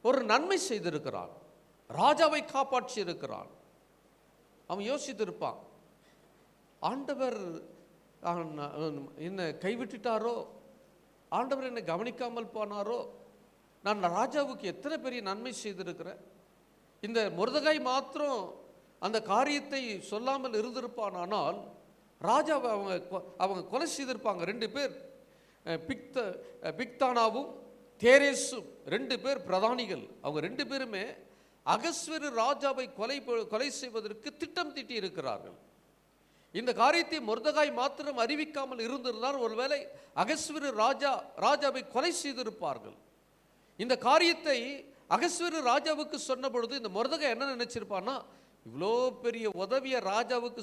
ஒரு நன்மை செய்திருக்கிறான், ராஜாவை காப்பாற்றி இருக்கிறான். அவன் யோசித்திருப்பான், ஆண்டவர் என்னை கைவிட்டுட்டாரோ, ஆண்டவர் என்னை கவனிக்காமல் போனாரோ, நான் ராஜாவுக்கு எத்தனை பெரிய நன்மை செய்திருக்கிறேன். இந்த மொர்தெகாய் மாத்திரம் அந்த காரியத்தை சொல்லாமல் இருந்திருப்பானால் ராஜாவை அவங்க கொலை செய்திருப்பாங்க. 2 பேர், பிக்தானாவும் தேரேசும் 2 பேர் பிரதானிகள். அவங்க 2 பேருமே அகஸ்வேரு ராஜாவை கொலை செய்வதற்கு திட்டம் தீட்டி இருக்கிறார்கள். இந்த காரியத்தை மொர்தெகாய் மாத்திரம் அறிவிக்காமல் இருந்திருந்தால் ஒருவேளை அகஸ்வேரு ராஜாவை கொலை செய்திருப்பார்கள். இந்த காரியத்தை அகஸ்வேரு ராஜாவுக்கு சொன்ன பொழுது இந்த மொர்தெகாய் என்ன நினைச்சிருப்பான்னா, இவ்வளோ பெரிய உதவிய ராஜாவுக்கு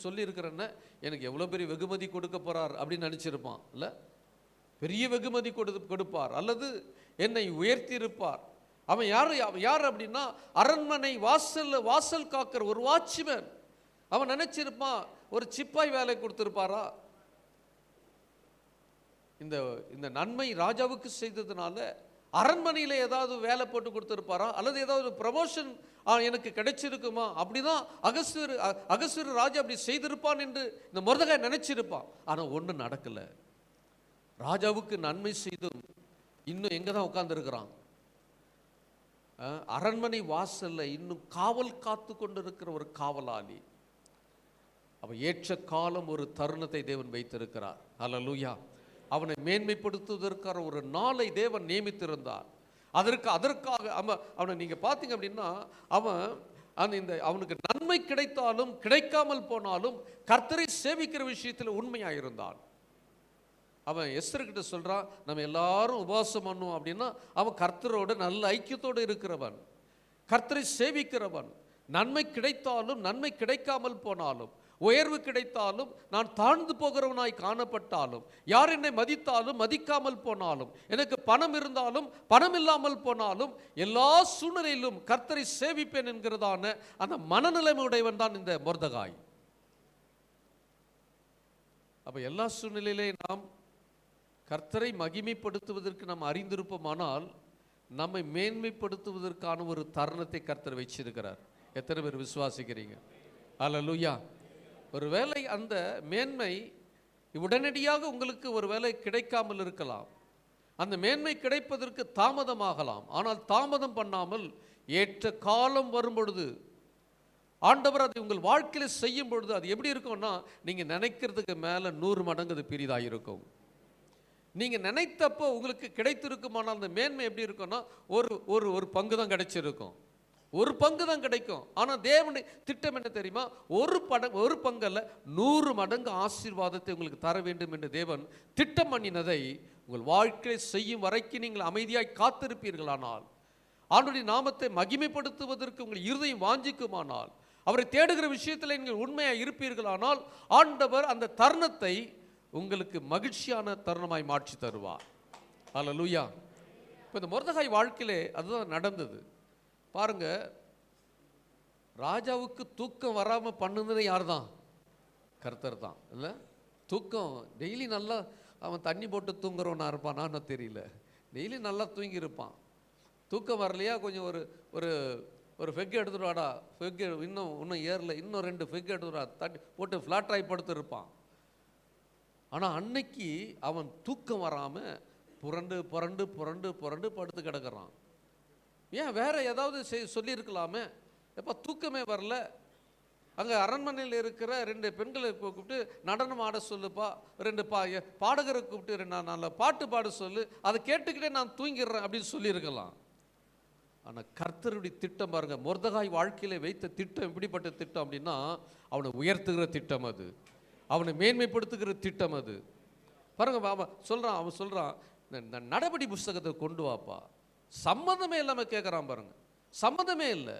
சொல்லியிருக்கிறேன்னு எனக்கு எவ்வளோ பெரிய வெகுமதி கொடுக்க போறார் அப்படின்னு நினைச்சிருப்பான். இல்லை, பெரிய வெகுமதி கொடுப்பார் அல்லது என்னை உயர்த்தி இருப்பார். அவன் யார் அப்படின்னா, அரண்மனை வாசல் காக்கிற ஒரு வாட்ச்மேன். அவன் நினைச்சிருப்பான், ஒரு சிப்பாய் வேலை கொடுத்திருப்பாரா. இந்த நன்மை ராஜாவுக்கு செய்ததுனால அரண்மனையில் ஏதாவது வேலை போட்டு கொடுத்திருப்பாரா, அல்லது ஏதாவது ப்ரமோஷன் எனக்கு கிடைச்சிருக்குமா. அப்படிதான் அகஸ்வேரு ராஜா அப்படி செய்திருப்பான் என்று இந்த மொர்தெகாய் நினைச்சிருப்பான். ஆனால் ஒன்றும் நடக்கல. ராஜாவுக்கு நன்மை செய்தும் இன்னும் எங்கே தான் உட்கார்ந்துருக்கிறான், அரண்மனை வாசல்ல இன்னும் காவல் காத்து கொண்டிருக்கிற ஒரு காவலாளி. அவன் ஏற்ற காலம் ஒரு தருணத்தை தேவன் வைத்திருக்கிறார். ஹல்லேலூயா. அவனை மேன்மைப்படுத்துவதற்கான ஒரு நாளை தேவன் நியமித்திருந்தார். அதற்காக அவனை நீங்க பார்த்தீங்க அப்படின்னா, அவனுக்கு நன்மை கிடைத்தாலும் கிடைக்காமல் போனாலும் கர்த்தரை சேவிக்கிற விஷயத்தில் உண்மையாயிருந்தான். அவன் எஸ்தர்கிட்ட சொல்றான், நம்ம எல்லாரும் உபவாசம் பண்ணுவோம் அப்படின்னா, அவன் கர்த்தரோட நல்ல ஐக்கியத்தோடு இருக்கிறவன், கர்த்தரை சேவிக்கிறவன். நன்மை கிடைத்தாலும் நன்மை கிடைக்காமல் போனாலும், உயர்வு கிடைத்தாலும் நான் தாழ்ந்து போகிறவனாய் காணப்பட்டாலும், யார் என்னை மதித்தாலும் மதிக்காமல் போனாலும், எனக்கு பணம் இருந்தாலும் பணம் இல்லாமல் போனாலும், எல்லா சூழ்நிலையிலும் கர்த்தரை சேவிப்பேன் என்கிறதான அந்த மனநிலைமை உடையவன் தான் இந்த மொர்தெகாய். அப்ப எல்லா சூழ்நிலையிலே நாம் கர்த்தரை மகிமைப்படுத்துவதற்கு நாம் அறிந்திருப்போமானால் நம்மை மேன்மைப்படுத்துவதற்கான ஒரு தருணத்தை கர்த்தர் வச்சிருக்கிறார். எத்தனை பேர் விசுவாசிக்கிறீங்க? அல்லேலூயா. ஒருவேளை அந்த மேன்மை உடனடியாக உங்களுக்கு ஒருவேளை கிடைக்காமல் இருக்கலாம், அந்த மேன்மை கிடைப்பதற்கு தாமதமாகலாம். ஆனால் தாமதம் பண்ணாமல் ஏற்ற காலம் வரும் பொழுது ஆண்டவர் அதை உங்கள் வாழ்க்கையில் செய்யும் பொழுது அது எப்படி இருக்கும்னா, நீங்கள் நினைக்கிறதுக்கு மேலே 100 மடங்கு அது பெரிதாக இருக்கும். நீங்கள் நினைத்தப்போ உங்களுக்கு கிடைத்திருக்குமானால் அந்த மேன்மை எப்படி இருக்கும்னா, ஒரு பங்கு தான் கிடைச்சிருக்கும், ஒரு பங்கு தான் கிடைக்கும். ஆனால் தேவனுடைய திட்டம் என்ன தெரியுமா? ஒரு பங்கல்ல 100 மடங்கு ஆசீர்வாதத்தை உங்களுக்கு தர வேண்டும் என்று தேவன் திட்டம் பண்ணினதை உங்கள் வாழ்க்கையை செய்யும் வரைக்கும் நீங்கள் அமைதியாய் காத்திருப்பீர்களானால், ஆண்டவருடைய நாமத்தை மகிமைப்படுத்துவதற்கு உங்கள் இருதயம் வாஞ்சிக்குமானால், அவரை தேடுகிற விஷயத்தில் நீங்கள் உண்மையாக இருப்பீர்களானால், ஆண்டவர் அந்த தருணத்தை உங்களுக்கு மகிழ்ச்சியான தருணமாய் மாற்றி தருவார். அல்லேலூயா. இப்போ இந்த மொர்தெகாய் வாழ்க்கையிலே அதுதான் நடந்தது. பாருங்க, ராஜாவுக்கு தூக்கம் வராமல் பண்ணுனது யார் தான்? கர்த்தர் தான். இல்லை, தூக்கம் டெய்லி நல்லா அவன் தண்ணி போட்டு தூங்குறவனா இருப்பானான்னு தெரியல, டெய்லி நல்லா தூங்கியிருப்பான். தூக்கம் வரலையா, கொஞ்சம் ஒரு ஃபெக் எடுத்துட்டு வாடா, ஃபெக் இன்னும் ஏறல, இன்னும் 2 ஃபெக் எடுத்துட்டு வா, தண்ணி போட்டு ஃப்ளாட்டாகி படுத்துருப்பான். ஆனால் அன்னைக்கு அவன் தூக்கம் வராமல் புரண்டு புரண்டு புரண்டு புரண்டு படுத்து கிடக்கிறான். ஏன் வேற ஏதாவது சொல்லியிருக்கலாமே? எப்போ தூக்கமே வரல. அங்கே அரண்மனையில் இருக்கிற 2 பெண்களை கூப்பிட்டு நடனம் ஆட சொல்லுப்பா, 2 பாடகரை கூப்பிட்டு நான் நல்ல பாட்டு பாட சொல்லு, அதை கேட்டுக்கிட்டே நான் தூங்கிடுறேன் அப்படின்னு சொல்லியிருக்கலாம். ஆனால் கர்த்தருடைய திட்டம் பாருங்க, மொர்தெகாய் வாழ்க்கையில வைத்த திட்டம் எப்படிப்பட்ட திட்டம் அப்படின்னா, அவனை உயர்த்துகிற திட்டம், அது அவனை மேன்மைப்படுத்துகிற திட்டம். அது பாருங்க, அவன் சொல்றான் இந்த நடபடி புஸ்தகத்தை கொண்டு வாப்பா. சம்மந்தமே இல்லாமல் கேட்குறான் பாருங்க, சம்மந்தமே இல்லை.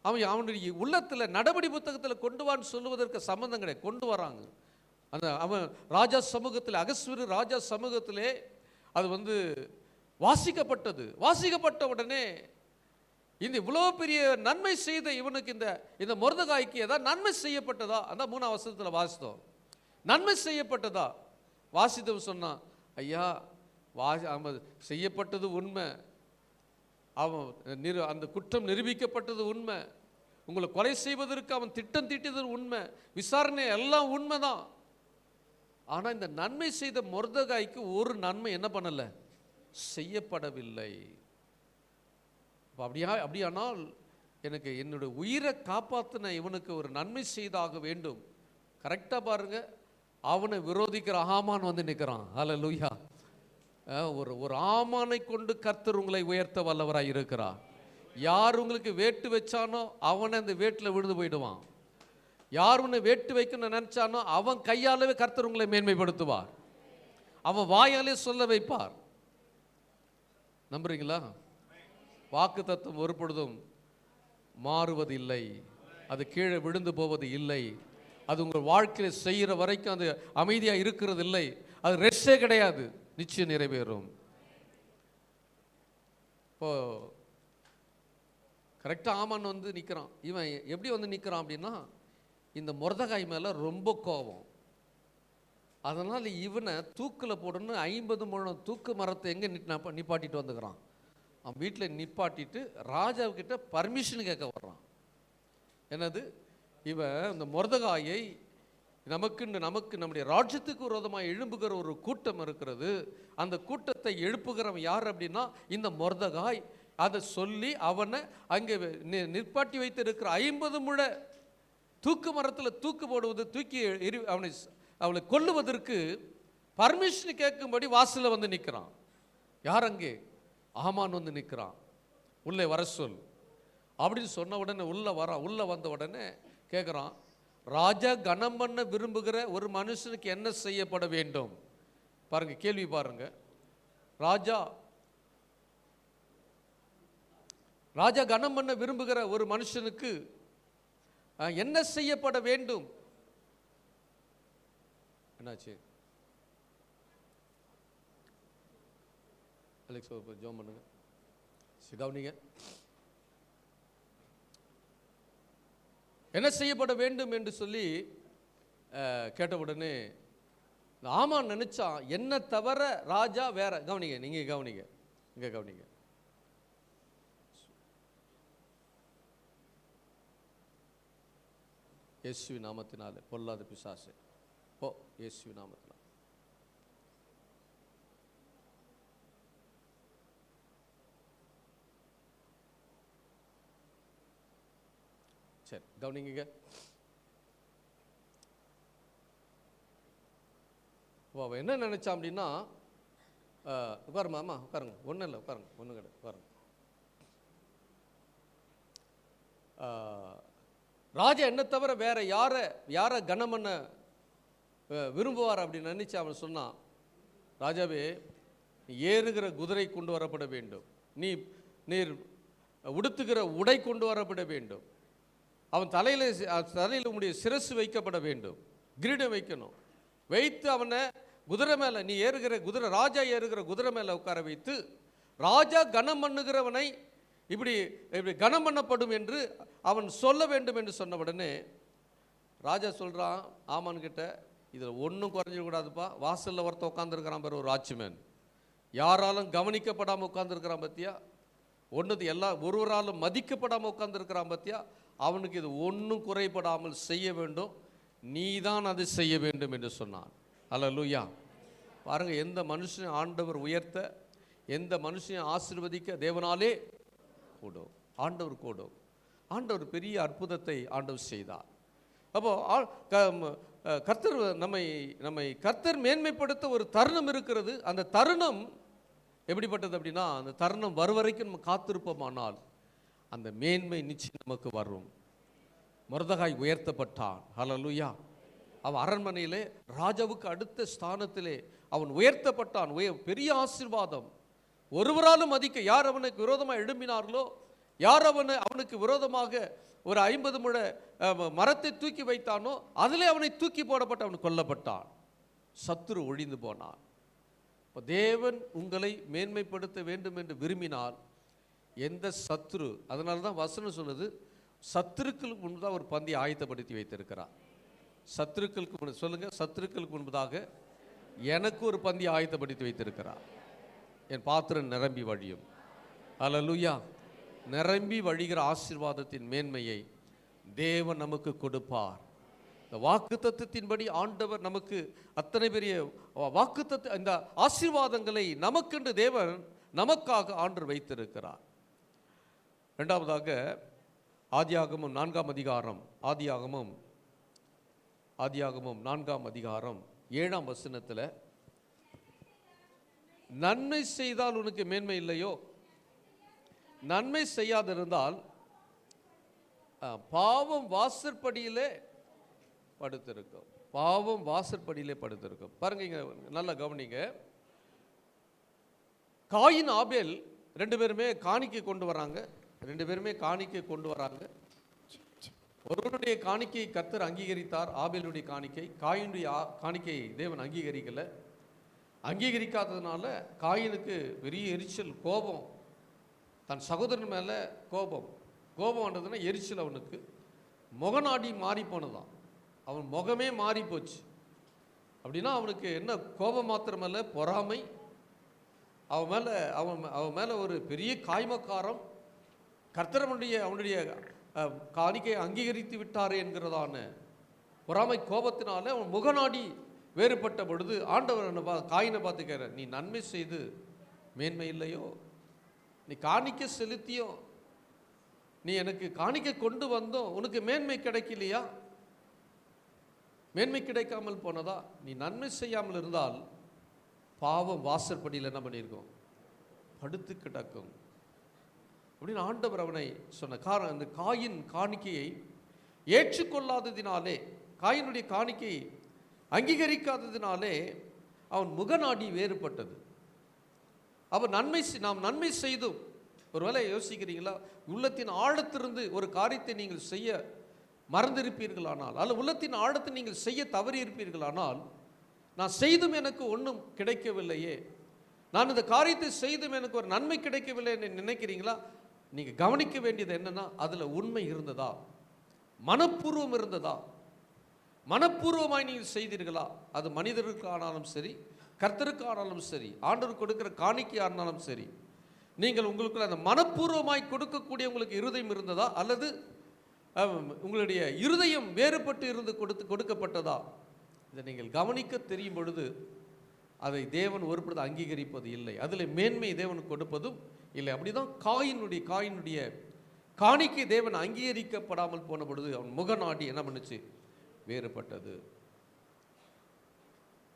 அவனுடைய உள்ளத்தில் நடபடி புத்தகத்தில் கொண்டு வான்னு சொல்லுவதற்கு சம்மந்தம் கிடையாது, கொண்டு வராங்க. அவன் ராஜா சமூகத்தில், அகஸ்வேரு ராஜா சமூகத்திலே அது வாசிக்கப்பட்டது. வாசிக்கப்பட்ட உடனே இந்த இவ்வளோ பெரிய நன்மை செய்த இவனுக்கு இந்த மொர்தெகாய்க்கு ஏதாவது நன்மை செய்யப்பட்டதா? அந்த 3ஆம் வசனத்தில் வாசித்தோம். நன்மை செய்யப்பட்டதா வாசித்தவன் சொன்னான், ஐயா அவன் செய்யப்பட்டது உண்மை, அவன் அந்த குற்றம் நிரூபிக்கப்பட்டது உண்மை, உங்களை கொலை செய்வதற்கு அவன் திட்டம் தீட்டியது உண்மை, விசாரணை எல்லாம் உண்மைதான். ஆனால் இந்த நன்மை செய்த மொர்தெகாய்க்கு ஒரு நன்மை என்ன பண்ணல, செய்யப்படவில்லை. அப்படியானால் எனக்கு என்னுடைய உயிரை காப்பாற்றின இவனுக்கு ஒரு நன்மை செய்தாக வேண்டும். கரெக்டாக பாருங்க, அவனை விரோதிக்கிற ஆமான் வந்து நிற்கிறான். ஹல்லேலூயா. ஒரு ஆமானை கொண்டு கர்த்தர் உங்களை உயர்த்த வல்லவராய் இருக்கிறார். யார் உங்களுக்கு வேட்டு வச்சானோ அவனை அந்த வேட்டில் விழுந்து போயிடுவான். யார் உன்னை வேட்டு வைக்கணும்னு நினைச்சானோ அவன் கையாலவே கர்த்தர் உங்களை மேன்மைப்படுத்துவார். அவன் வாயாலே சொல்ல வைப்பார். நம்புறீங்களா? வாக்கு தத்துவம் ஒரு பொழுதும் மாறுவது இல்லை, அது கீழே விழுந்து போவது இல்லை. அது உங்கள் வாழ்க்கையில் செய்கிற வரைக்கும் அது அமைதியாக இருக்கிறது இல்லை, அது ரெஸ்டே கிடையாது, நிச்சயம் நிறைவேறும். இப்போ கரெக்டாக ஆமான் வந்து நிற்கிறான். இவன் எப்படி வந்து நிற்கிறான் அப்படின்னா, இந்த மொர்தெகாய் மேலே ரொம்ப கோபம். அதனால் இவனை தூக்கில் போடணும். 50 முழம் தூக்கு மரத்தை எங்கே நிப்பாட்டிட்டு வந்துக்கிறான். அவன் வீட்டில் நிப்பாட்டிட்டு ராஜாவுக்கிட்ட பர்மிஷன் கேட்க வர்றான். என்னது, இவன் இந்த மொர்தெகாயை நமக்கு நம்முடைய ராஜ்யத்துக்கு விரோதமாக எழும்புகிற ஒரு கூட்டம் இருக்கிறது, அந்த கூட்டத்தை எழுப்புகிறவன் யார் அப்படின்னா இந்த மொர்தெகாய். அதை சொல்லி அவனை அங்கே நிற்பாட்டி வைத்து இருக்கிற 50 முழ தூக்கு மரத்தில் தூக்கு போடுவது, தூக்கி அவனை கொல்லுவதற்கு பர்மிஷன் கேட்கும்படி வாசலில் வந்து நிற்கிறான். யார் அங்கே? ஆமான் வந்து நிற்கிறான். உள்ளே வர சொல் அப்படின்னு சொன்ன உடனே உள்ள வந்த உடனே கேட்குறான், ராஜா கனம் பண்ண விரும்புகிற ஒரு மனுஷனுக்கு என்ன செய்யப்பட வேண்டும்? பாருங்க, கேள்வி பாருங்க. ராஜா கனம் பண்ண விரும்புகிற ஒரு மனுஷனுக்கு என்ன செய்யப்பட வேண்டும்? என்னாச்சு? அலெக்ஸ் ஜோம் பண்ணுங்க, கவனிங்க. என்ன செய்யப்பட வேண்டும் என்று சொல்லி கேட்டவுடனே ஆமான் நினைச்சான், என்ன தவிர ராஜா வேற. கவனிங்க, நீங்க கவனிங்க, இங்க கவனிங்க. இயேசுவின் நாமத்தினாலே பொல்லாத பிசாசே போ, இயேசுவின் நாமத்தினால. சரி, கவனிங்க. அவன் என்ன நினைச்சான் அப்படின்னா, உட்காருமா அம்மா, உட்காருங்க, ஒன்றும் இல்லை, உட்காருங்க, ஒன்றும் கிடையாது, உட்காருங்க. ராஜா என்ன தவிர வேற யாரை கனம் பண்ண விரும்புவார் அப்படின்னு நினைச்சு அவன் சொன்னான், ராஜாவே ஏறுகிற குதிரை கொண்டு வரப்பட வேண்டும், நீர் உடுத்துகிற உடை கொண்டு வரப்பட வேண்டும், அவன் தலையில் உடைய சிரசு வைக்கப்பட வேண்டும், கிரீடம் வைக்கணும், வைத்து அவனை குதிரை மேலே நீ ஏறுகிற குதிரை, ராஜா ஏறுகிற குதிரை மேலே உட்கார வைத்து ராஜா கனம் பண்ணுகிறவனை இப்படி கனம் பண்ணப்படும் என்று அவன் சொல்ல வேண்டும் என்று சொன்ன உடனே ராஜா சொல்கிறான் ஆமான் கிட்ட, இதில் ஒன்றும் குறைஞ்சிடக்கூடாதுப்பா. வாசலில் ஒருத்தன் உட்காந்துருக்கிறான் பாரு, ஒரு வாட்ச்மேன், யாராலும் கவனிக்கப்படாமல் உட்காந்துருக்கிறான் பத்தியா, ஒருவராலும் மதிக்கப்படாமல் உட்காந்துருக்கிறான் பத்தியா, அவனுக்கு இது ஒன்றும் குறைபடாமல் செய்ய வேண்டும், நீதான் அது செய்ய வேண்டும் என்று சொன்னான். அல்லேலூயா. பாருங்க, எந்த மனுஷனை ஆண்டவர் உயர்த்த, எந்த மனுஷனை ஆசீர்வதிக்க தேவனாலே கூடும், ஆண்டவர் கூடும். ஆண்டவர் பெரிய அற்புதத்தை ஆண்டவர் செய்தார். அப்போ கர்த்தர் நம்மை கர்த்தர் மேன்மைப்படுத்த ஒரு தருணம் இருக்கிறது. அந்த தருணம் எப்படிப்பட்டது அப்படின்னா, அந்த தருணம் வரும் வரைக்கும் நம்ம காத்திருப்போமானால் அந்த மேன்மை நிச்சயம் நமக்கு வரும். மொர்தெகாய் உயர்த்தப்பட்டான். ஹல்லேலூயா. அவன் அரண்மனையிலே ராஜாவுக்கு அடுத்த ஸ்தானத்திலே அவன் உயர்த்தப்பட்டான். பெரிய ஆசீர்வாதம். ஒருவராலும் மதிக்க, யார் அவனுக்கு விரோதமாக எழும்பினார்களோ, யார் அவனுக்கு விரோதமாக ஒரு 50 முழ மரத்தை தூக்கி வைத்தானோ அதிலே அவனை தூக்கி போடப்பட்டு அவன் கொல்லப்பட்டான். சத்துரு ஒழிந்து போனான். இப்போ தேவன் உங்களை மேன்மைப்படுத்த வேண்டும் என்று விரும்பினால் எந்த சத்துரு, அதனால தான் வசனம் சொல்லுது, சத்துருக்களுக்கு முன்பதாக ஒரு பந்தி ஆயத்தப்படுத்தி வைத்திருக்கிறார். சத்துருக்களுக்கு முன்பு சொல்லுங்க, சத்துருக்களுக்கு முன்பதாக எனக்கு ஒரு பந்தி ஆயத்தப்படுத்தி வைத்திருக்கிறார். என் பாத்திரம் நிரம்பி வழியும். அல்லேலூயா. நிரம்பி வழிகிற ஆசீர்வாதத்தின் மேன்மையை தேவன் நமக்கு கொடுப்பார். இந்த வாக்குத்தத்தத்தின்படி ஆண்டவர் நமக்கு அத்தனை பெரிய வாக்குத்தத்த இந்த ஆசீர்வாதங்களை நமக்கென்று தேவன் நமக்காக ஆண்டவர் வைத்திருக்கிறார். இரண்டாவதாக ஆதியாகமம் 4ஆம் அதிகாரம், ஆதியாகமம் 4ஆம் அதிகாரம் 7ஆம் வசனத்தில், நன்மை செய்தால் உனக்கு மேன்மை இல்லையோ, நன்மை செய்யாதிருந்தால் பாவம் வாசற்படியிலே படுத்திருக்கும். பாவம் வாசற்படியிலே படுத்திருக்கும். பாருங்க, இங்க நல்லா கவனிங்க. காயின் ஆபேல் ரெண்டு பேருமே காணிக்கை கொண்டு வராங்க. ஒருவனுடைய காணிக்கையை கர்த்தர் அங்கீகரித்தார், ஆபேலுடைய காணிக்கை. காயினுடைய காணிக்கை தேவன் அங்கீகரிக்காததுனால காயினுக்கு பெரிய எரிச்சல், கோபம், தன் சகோதரன் மேலே கோபம் வந்ததுன்னா எரிச்சல். அவனுக்கு முகநாடி மாறி போனதான், அவன் முகமே மாறி போச்சு. அப்படின்னா அவனுக்கு என்ன கோபம் மாத்திரமல்ல, பொறாமை, அவன் மேலே ஒரு பெரிய காய்மக்காரம். கர்த்தர் அவனுடைய காணிக்கையை அங்கீகரித்து விட்டாரே என்கிறதான பொறாமை கோபத்தினால அவன் முகநாடி வேறுபட்ட பொழுது ஆண்டவர் காயினை பார்த்து கேட்கிறார், நீ நன்மை செய்து மேன்மை இல்லையோ, நீ காணிக்கை செலுத்தியோ, நீ எனக்கு காணிக்கை கொண்டு வந்தோம், உனக்கு மேன்மை கிடைக்கலையா? மேன்மை கிடைக்காமல் போனதா? நீ நன்மை செய்யாமல் இருந்தால் பாவம் வாசற்படியில் என்ன பண்ணியிருக்கோம், படுத்து கிடக்கும் அப்படின்னு ஆண்டவர் அவனை சொன்ன காரணம். அந்த காயின் காணிக்கையை ஏற்றுக்கொள்ளாததினாலே, காயினுடைய காணிக்கையை அங்கீகரிக்காததினாலே அவன் முகநாடி வேறுபட்டது. அவன் நாம் நன்மை செய்தும், ஒருவேளை யோசிக்கிறீங்களா, உள்ளத்தின் ஆழத்திலிருந்து ஒரு காரியத்தை நீங்கள் செய்ய மறந்திருப்பீர்களானால், அல்ல உள்ளத்தின் ஆழத்தை நீங்கள் செய்ய தவறி இருப்பீர்களானால், நான் செய்தும் எனக்கு ஒன்றும் கிடைக்கவில்லையே, நான் இந்த காரியத்தை செய்தும் எனக்கு ஒரு நன்மை கிடைக்கவில்லை என்று நினைக்கிறீங்களா? நீங்கள் கவனிக்க வேண்டியது என்னன்னா, அதில் உண்மை இருந்ததா, மனப்பூர்வம் இருந்ததா, மனப்பூர்வமாய் நீங்கள் செய்தீர்களா? அது மனிதருக்கு ஆனாலும் சரி, கர்த்தருக்கு ஆனாலும் சரி, ஆண்டவர் கொடுக்கிற காணிக்கை ஆனாலும் சரி, நீங்கள் உங்களுக்கு அந்த மனப்பூர்வமாய் கொடுக்கக்கூடிய உங்களுக்கு இருதயம் இருந்ததா, அல்லது உங்களுடைய இருதயம் வேறுபட்டு இருந்து கொடுக்கப்பட்டதா? இதை நீங்கள் கவனிக்க தெரியும் பொழுது அதை தேவன் ஒருபொழுது அங்கீகரிப்பது இல்லை, அதில் மேன்மை தேவன் கொடுப்பதும் இல்லை. அப்படிதான் காயினுடைய காணிக்கை தேவன் அங்கீகரிக்கப்படாமல் போன பொழுது அவன் முகநாடி என்ன பண்ணுச்சு, வேறுபட்டது.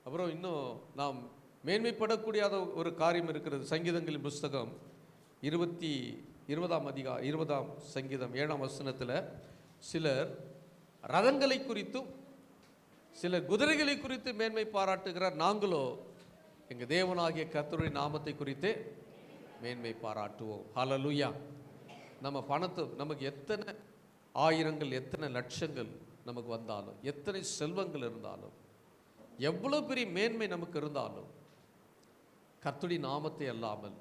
அப்புறம் இன்னும் நாம் மேன்மைப்படக்கூடியாத ஒரு காரியம் இருக்கிறது. சங்கீதங்களின் புஸ்தகம் 20ஆம் சங்கீதம் 7ஆம் வசனத்தில் சிலர் ரதங்களை குறித்தும் சிலர் குதிரைகளை குறித்து மேன்மை பாராட்டுகிறார். நாங்களோ எங்கள் தேவனாகிய கர்த்தருடைய நாமத்தை குறித்தே மேன்மை பாராட்டுவோம். ஹல்லேலூயா. நம்ம பணத்தை, நமக்கு எத்தனை ஆயிரங்கள் எத்தனை லட்சங்கள் நமக்கு வந்தாலும், எத்தனை செல்வங்கள் இருந்தாலும், எவ்வளோ பெரிய மேன்மை நமக்கு இருந்தாலும், கர்த்தருடைய நாமத்தை அல்லாமல்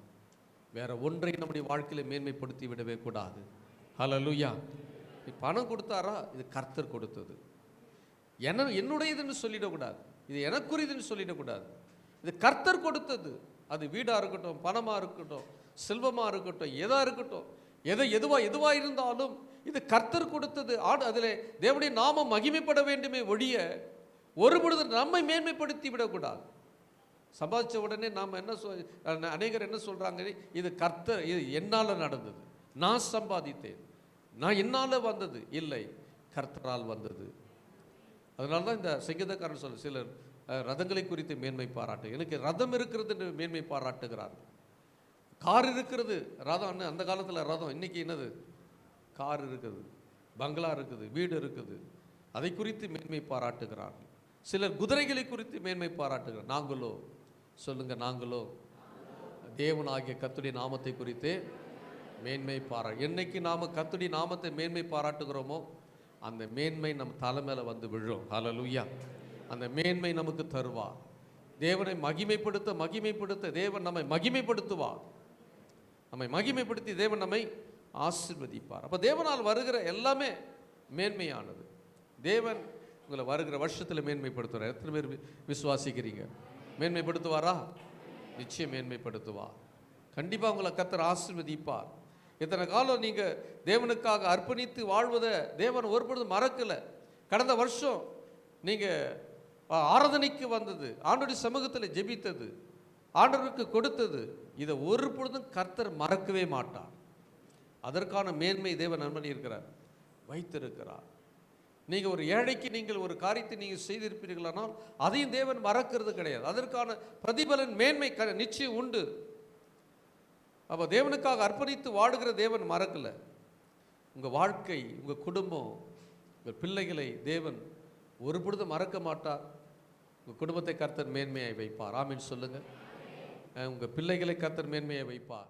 வேற ஒன்றை நம்முடைய வாழ்க்கையில் மேன்மைப்படுத்தி விடவே கூடாது. ஹல்லேலூயா. பணம் கொடுத்தாரா, இது கர்த்தர் கொடுத்தது, என்னுடையதுன்னு சொல்லிடக்கூடாது, இது எனக்குரியதுன்னு சொல்லிடக்கூடாது, இது கர்த்தர் கொடுத்தது. அது வீடாக இருக்கட்டும், பணமாக இருக்கட்டும், செல்வமாக இருக்கட்டும், எதாக இருக்கட்டும், எதுவாக இருந்தாலும் இது கர்த்தர் கொடுத்தது. அதில் தேவனுடைய நாமம் மகிமைப்பட வேண்டுமே ஒழிய ஒரு பொழுது நம்மை மேன்மைப்படுத்தி விடக்கூடாது. சம்பாதிச்ச உடனே நாம் அநேகர் என்ன சொல்கிறாங்க, இது கர்த்தர், இது என்னால் நடந்தது, நான் சம்பாதித்தேன், நான் என்னால் வந்தது இல்லை, கர்த்தரால் வந்தது. அதனால தான் இந்த சங்கீதக்காரன் சொல்ல, சிலர் ரதங்களை குறித்து மேன்மை பாராட்டு, எனக்கு ரதம் இருக்கிறது என்று மேன்மை பாராட்டுகிறார். கார் இருக்கிறது, ரதம் அந்த காலத்தில் ரதம், இன்னைக்கு என்னது, கார் இருக்குது, பங்களா இருக்குது, வீடு இருக்குது, அதை குறித்து மேன்மை பாராட்டுகிறார்கள். சிலர் குதிரைகளை குறித்து மேன்மை பாராட்டுகிறார். நாங்களோ சொல்லுங்க, நாங்களோ தேவனாகிய கர்த்தருடைய நாமத்தை குறித்து மேன்மை என்னைக்கு நாம் கர்த்தருடைய நாமத்தை மேன்மை பாராட்டுகிறோமோ அந்த மேன்மை நம் தலை மேலே வந்து விழும். ஹல்லேலூயா. அந்த மேன்மை நமக்கு தருவார். தேவனை மகிமைப்படுத்த தேவன் நம்மை மகிமைப்படுத்துவார். நம்மை மகிமைப்படுத்தி தேவன் நம்மை ஆசீர்வதிப்பார். அப்போ தேவனால் வருகிற எல்லாமே மேன்மையானது. தேவன் உங்களை வருகிற வருஷத்தில் மேன்மைப்படுத்துவார். எத்தனை பேர் விசுவாசிக்கிறீங்க? மேன்மைப்படுத்துவாரா? நிச்சயம் மேன்மைப்படுத்துவார். கண்டிப்பாக உங்களை கர்த்தர் ஆசீர்வதிப்பார். இத்தனை காலம் நீங்கள் தேவனுக்காக அர்ப்பணித்து வாழ்வதை தேவன் ஒருபொழுதும் மறக்கலை. கடந்த வருஷம் நீங்கள் ஆராதனைக்கு வந்தது, ஆண்டவருடைய சமூகத்தில் ஜெபித்தது, ஆண்டவருக்கு கொடுத்தது, இதை ஒரு பொழுதும் கர்த்தர் மறக்கவே மாட்டார். அதற்கான மேன்மை தேவன் நன்மணி இருக்கிறார், வைத்திருக்கிறார். நீங்கள் ஒரு ஏழைக்கு நீங்கள் ஒரு காரியத்தை நீங்கள் செய்திருப்பீர்களானால் அதையும் தேவன் மறக்கிறது கிடையாது. அதற்கான பிரதிபலன் மேன்மை நிச்சயம் உண்டு. அப்போ தேவனுக்காக அர்ப்பணித்து வாடுகிற தேவன் மறக்கலை. உங்கள் வாழ்க்கை, உங்கள் குடும்பம், உங்கள் பிள்ளைகளை தேவன் ஒரு பொழுதும் மறக்க மாட்டார். உங்கள் குடும்பத்தை கர்த்தர் மேன்மையை வைப்பார். ஆமீன் சொல்லுங்கள். உங்கள் பிள்ளைகளை கர்த்தர் மேன்மையை வைப்பார்.